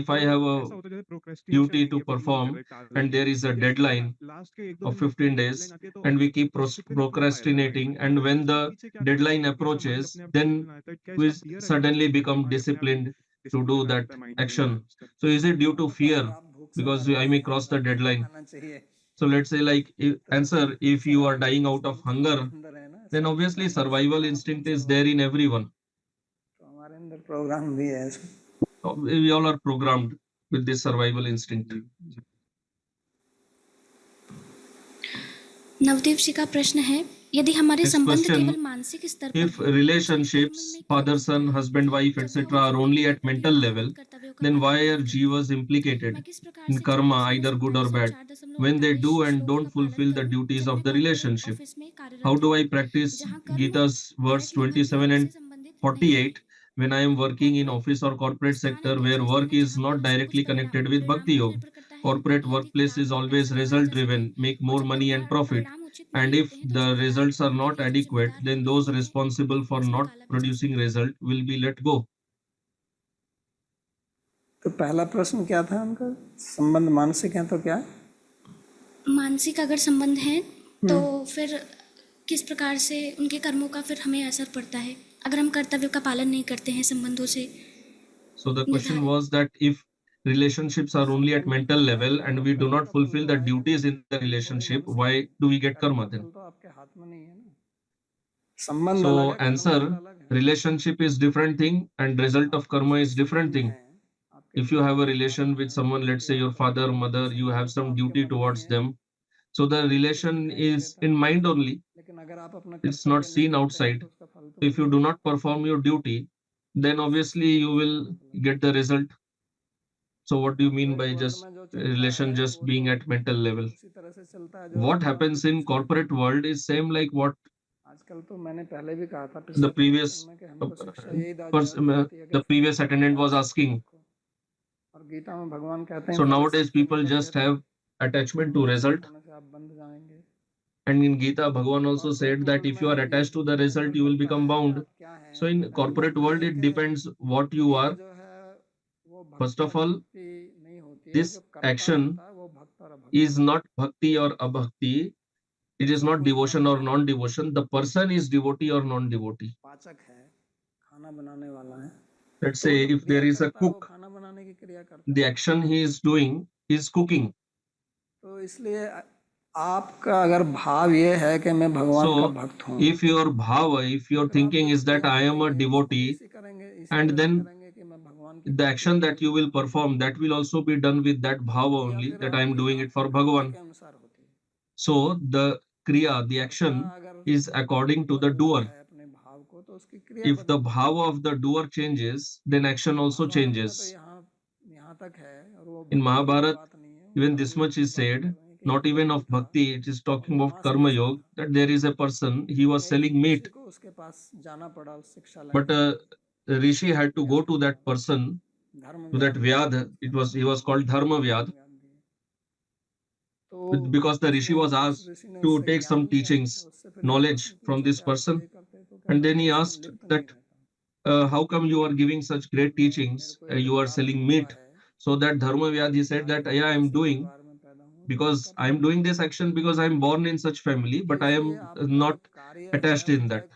if I have a ऐसा होता है जैसे procrastination duty है, to ये follow नहीं perform कर रहे target and there is a deadline last के 1-2 of दिन 15 deadline days आती है तो and we keep discipline अपने आप आ जाता है procrastinating, mind में। and when इसके the पीछे क्या deadline कारण है कि ऐसा mind approaches, अपने आप then discipline आता है? क्या we इसका fear है क्या suddenly कि become दिमाग अपने आप disciplined to do discipline La that देता है mind में action. इस तरह So is it due to fear अगर आप भूख से because मर I रहे may हैं cross तो the आपको क्या deadline? खाना चाहिए? So let's say like answer, if you are dying out of self hunger, हमारे अंदर है ना, then सेल्फ obviously प्रोग्राम है, survival हम instinct खुद is there सर्वाइव in करते हैं। everyone. तो हमारे अंदर प्रोग्राम भी है We all are programmed with this survival instinct. Navdeep जी का प्रश्न है, यदि हमारे Next संबंध question, केवल मानसिक स्तर पर if हो, तो relationships, कर्म में father, son, husband, wife, जब वह etc., are उनके only कर्तव्य at पर mental या level, उन कर्तव्यों का then पालन why नहीं are करते, jivas मैं implicated किस प्रकार in से karma, 24 either good or 27 और bad, 4.28 when they do and श्लोक don't का पालन fulfill the करूं, duties जब of मैं the कॉर्पोरेट relationship? ऑफिस में How कार्यरत do हूं, I practice जहां कर्म Gita's verse डायरेक्टली भक्ति 27 योग and से संबंधित नहीं है? 48 when I am working in corporate office or corporate स्थान एक sector where ऐसा स्थान work है is जहां not पर सब कुछ directly connected with परिणाम Bhakti पर Yoga? निर्भर करता है, Corporate ताकि यदि workplace is खराब always पैसा कमाया result जा सके driven, make और more जब money and profit. परिणाम उचित And नहीं if होते हैं, तो the उसके results are खराब होने not के लिए जो adequate, जिम्मेदार then होते those हैं उन्हें responsible for कंपनी से not निकाला भी जा producing सकता है। result will be let go. तो पहला प्रश्न क्या था उनका? संबंध मानसिक है तो क्या? मानसिक अगर संबंध है तो फिर किस प्रकार से उनके कर्मों का फिर हमें असर पड़ता है अगर हम कर्तव्यों का पालन नहीं करते हैं संबंधों से So the question निर्धारित। was that if relationships are only at mental level and we do not fulfill the duties in the relationship, why do we get karma then? तो आपके हाथ में नहीं है ना, संबंध अलग So है, कर्म answer, फल अलग है। relationship is different thing and result of karma is different thing. If you have a relation with someone, let's say your father, mother, you have some duty towards them. So the relation is in mind only. लेकिन अगर आप अपना It's not कर्तव्य नहीं seen करते हैं outside. तो उसका फल तो If you do not perform your duty, then obviously you will get the result. So what do you mean by just relation just being at mental level? उसी तरह से चलता है जो What happens in corporate world is same like what आजकल तो मैंने पहले भी कहा था the पिछले previous प्रवचन में कि हमको शिक्षा यही दी person, जाती है कि the previous attendant was asking. और गीता में भगवान कहते हैं So फल nowadays से people just have attachment to result. होने से आप बंध जाएंगे। And in Gita, Bhagavan also said that if you are attached to the result, you will become bound. क्या है So in corporate world, it depends what you are. जो है वो First of all, नहीं होती है, this जो कर्ता action होता है वो भक्त और अभक्त is not bhakti or abhakti. It is not devotion or non-devotion. The person is devotee or non-devotee. पाचक है, खाना बनाने वाला है। Let's say if there is a cook, खाना बनाने की क्रिया करता the action he is doing is cooking. तो इसलिए आपका अगर भाव ये है कि मैं भगवान का So भक्त हूँ, if your bhava, if your thinking is that I am a devotee, and then the action that you will perform, that will also be done with that bhava only, that I am doing it for Bhagavan. So the kriya, the action is according to the doer. If the bhava of the doer changes, then action also changes. In Mahabharata, even this much is said, not even of bhakti, it is talking about karma yoga, that there is a person, he was selling meat, but a rishi had to go to that person, to that Vyad, he was called Dharma Vyad, because the rishi was asked to take some teachings, knowledge from this person, and then he asked that, how come you are giving such great teachings, you are selling meat? So that Dharma Vyad, he said that, yeah, I am doing, because I am doing this action because I am born in such family, but I am not attached in that.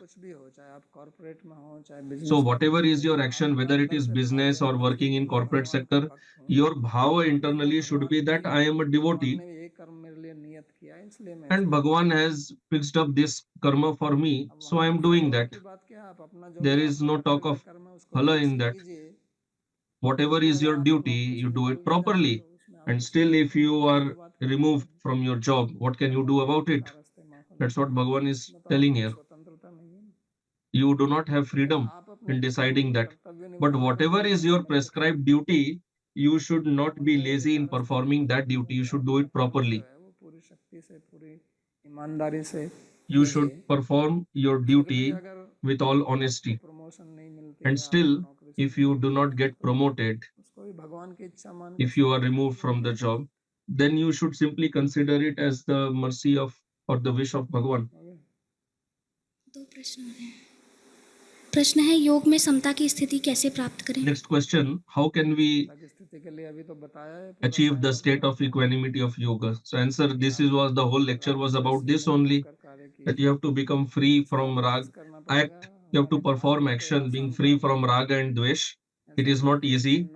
So whatever is your action, whether it is business or working in corporate sector, your bhava internally should be that I am a devotee and Bhagavan has fixed up this karma for me, so I am doing that. There is no talk of phala in that. Whatever is your duty, you do it properly. And still, if you are removed from your job, what can you do about it? That's what Bhagavan is telling here. You do not have freedom in deciding that. But whatever is your prescribed duty, you should not be lazy in performing that duty. You should do it properly. You should perform your duty with all honesty. And still, if you do not get promoted, if you are removed from the job, then you should simply consider it as the mercy of or the wish of Bhagavan. दो प्रश्न हो रहे हैं। प्रश्न है, योग में समता की स्थिति कैसे प्राप्त करें? Next question, how can we achieve the state of equanimity of yoga? So answer, was the whole lecture was about this only, that you have to become free from rag, act, you have to perform action, being free from raga and dvesh. It is not easy.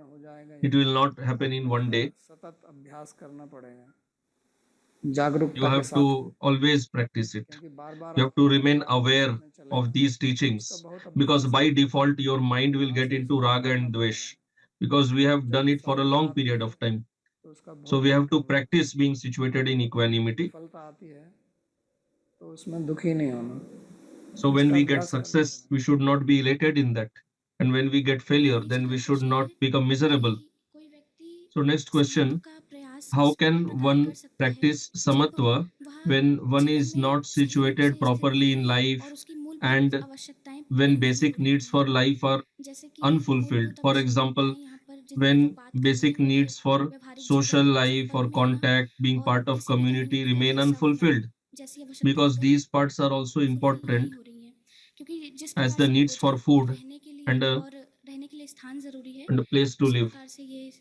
It will not happen in one day. You have to always practice it. You have to remain aware of these teachings, because by default your mind will get into raga and dvesh, because we have done it for a long period of time. So we have to practice being situated in equanimity. तो उसमें दुखी नहीं होना। So when we get success, we should not be elated in that. And when we get failure, then we should not become miserable. So next question, how can one practice samatva when one is not situated properly in life and when basic needs for life are unfulfilled? For example, when basic needs for social life or contact, being part of community remain unfulfilled, because these parts are also important as the needs for food and a place to live,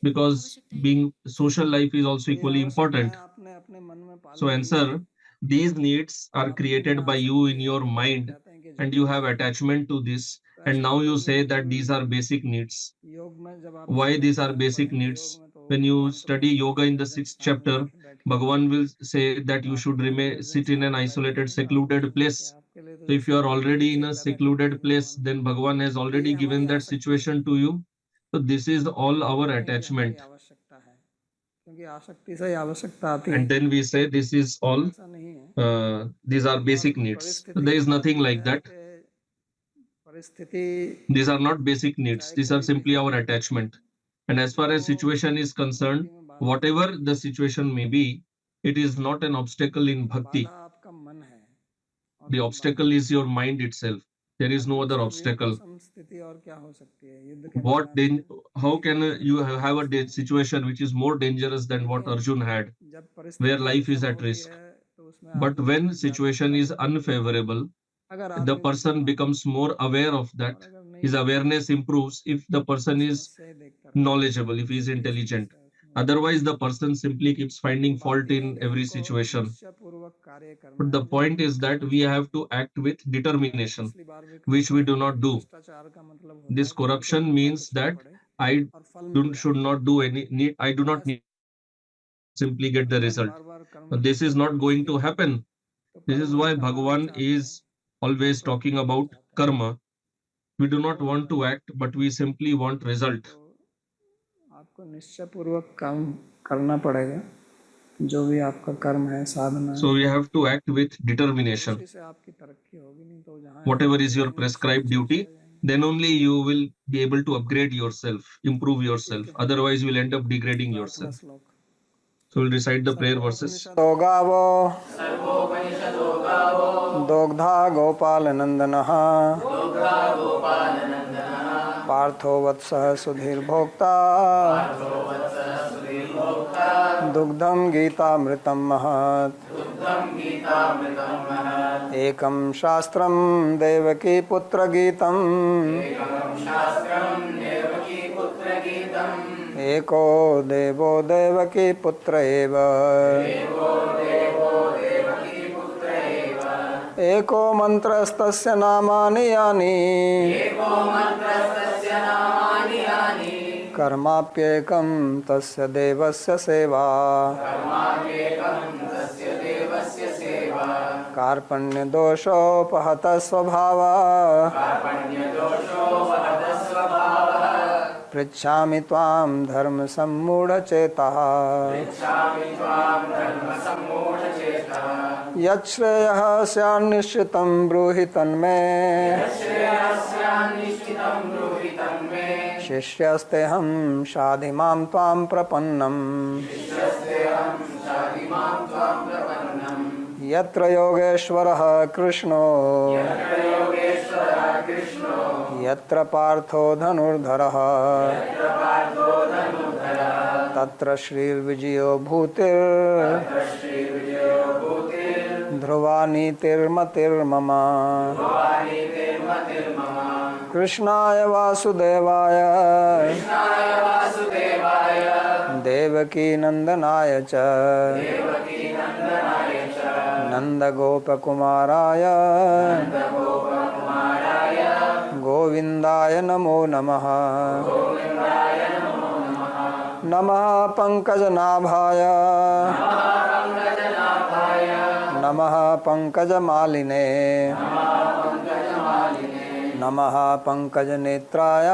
because being social life is also equally important. आपने अपने मन में पाल So answer, these needs are created by you in your mind and you have attachment to this, and now you say that these are basic needs. योग में जब आप Why these are basic needs? When you study yoga in the 6th chapter, Bhagavan will say that you should remain sit in an isolated, secluded place. So if you are already in a secluded place, then Bhagavan has already given that situation to you. So this is all our attachment. आवश्यकता है, क्योंकि आसक्ति से ही आवश्यकता आती है। And then we say this is all, ऐसा नहीं है। these are basic needs. So there is nothing like that. परिस्थिति These are not basic needs. These are simply our attachment. And as far as situation is concerned, whatever the situation may be, it is not an obstacle in bhakti. बाधा आपका मन है। The obstacle is your mind itself. There is no other obstacle. स्थिति और क्या हो सकती है युद्ध के What then? How can you have a situation which is more dangerous than what Arjun had, जब where परिस्थिति life is ऐसा at होती risk? है, तो उसमें But आदमी when ज्यादा situation is unfavorable, अगर the आदमी person becomes more aware of that. और अगर नहीं His awareness improves if the person is समस्या देखता रहता knowledgeable, if he is intelligent. Otherwise, the person simply keeps finding fault in every situation. निश्चयपूर्वक कार्य करना But the है। point is that we have to act with determination, पिछली बार भी which we do not do. भ्रष्टाचार का मतलब होता This है कि corruption आपको means अच्छा that पड़े I और फल मिल जाए। should not do any need. I do not need simply get the result. बार-बार कर्म But this is not going to happen. तो This is कर्म why कराना Bhagavan चाहते हैं, is always talking about karma. We do not want to act, but we simply want result. तो आपको निश्चयपूर्वक काम करना पड़ेगा, जो भी आपका कर्म है, साधना है। So we have to act with determination. उसी से आपकी तरक्की होगी, नहीं तो जहाँ Whatever is your prescribed duty, then only you will be able to upgrade yourself, improve yourself. Otherwise, you will end up degrading yourself. श्लोक So we'll recite the prayer verses. गावो दोग्धा गोपालनंदनः पार्थो वत्सः सुधीर्भोक्ता दुग्धं गीतामृतं महत् एकं शास्त्रं देवकी पुत्रगीतम् एको देवो देवकी पुत्र एव एको मंत्रस्तस्य नामानि यानि कर्माप्येकं तस्य देवस्य सेवा कार्पण्यदोषोपहतः स्वभावः पृच्छामि त्वां धर्मसम्मूढचेतः यच्छ्रेयः स्यान्निश्चितं ब्रूहि तन्मे शिष्यस्तेऽहं शाधि मां त्वां प्रपन्नम् यत्र योगेश्वरः कृष्णो यत्र पार्थो धनुर्धरः तत्र श्रीर्विजयो भूतिर् ध्रुवा नीतिर्मतिर्मम कृष्णाय वासुदेवाय देवकी नंदनाय च नंदगोपकुमाराय गोविंदाय नमो नमः नमः पंकजनाभाय नमः पंकजमालिने नमः पंकजनेत्राय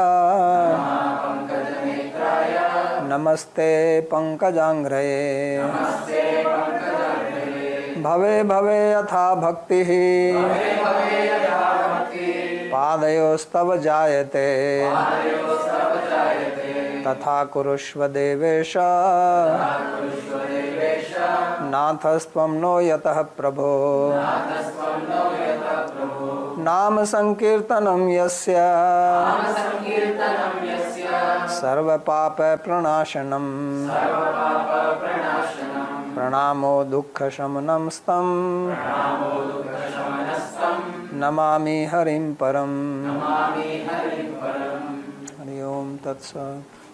नमस्ते पंकजांघ्रये भवे भवे यथा भक्तिः पादयोस्तव जायते तथा कुरुष्व देवेश नाथस्त्वं नो यतः प्रभो नाम संकीर्तनं यस्य सर्वपाप प्रणाशनम् प्रणामो दुःखशमनं स्तं नमामि हरिं परम् हरि ओम तत्सत्।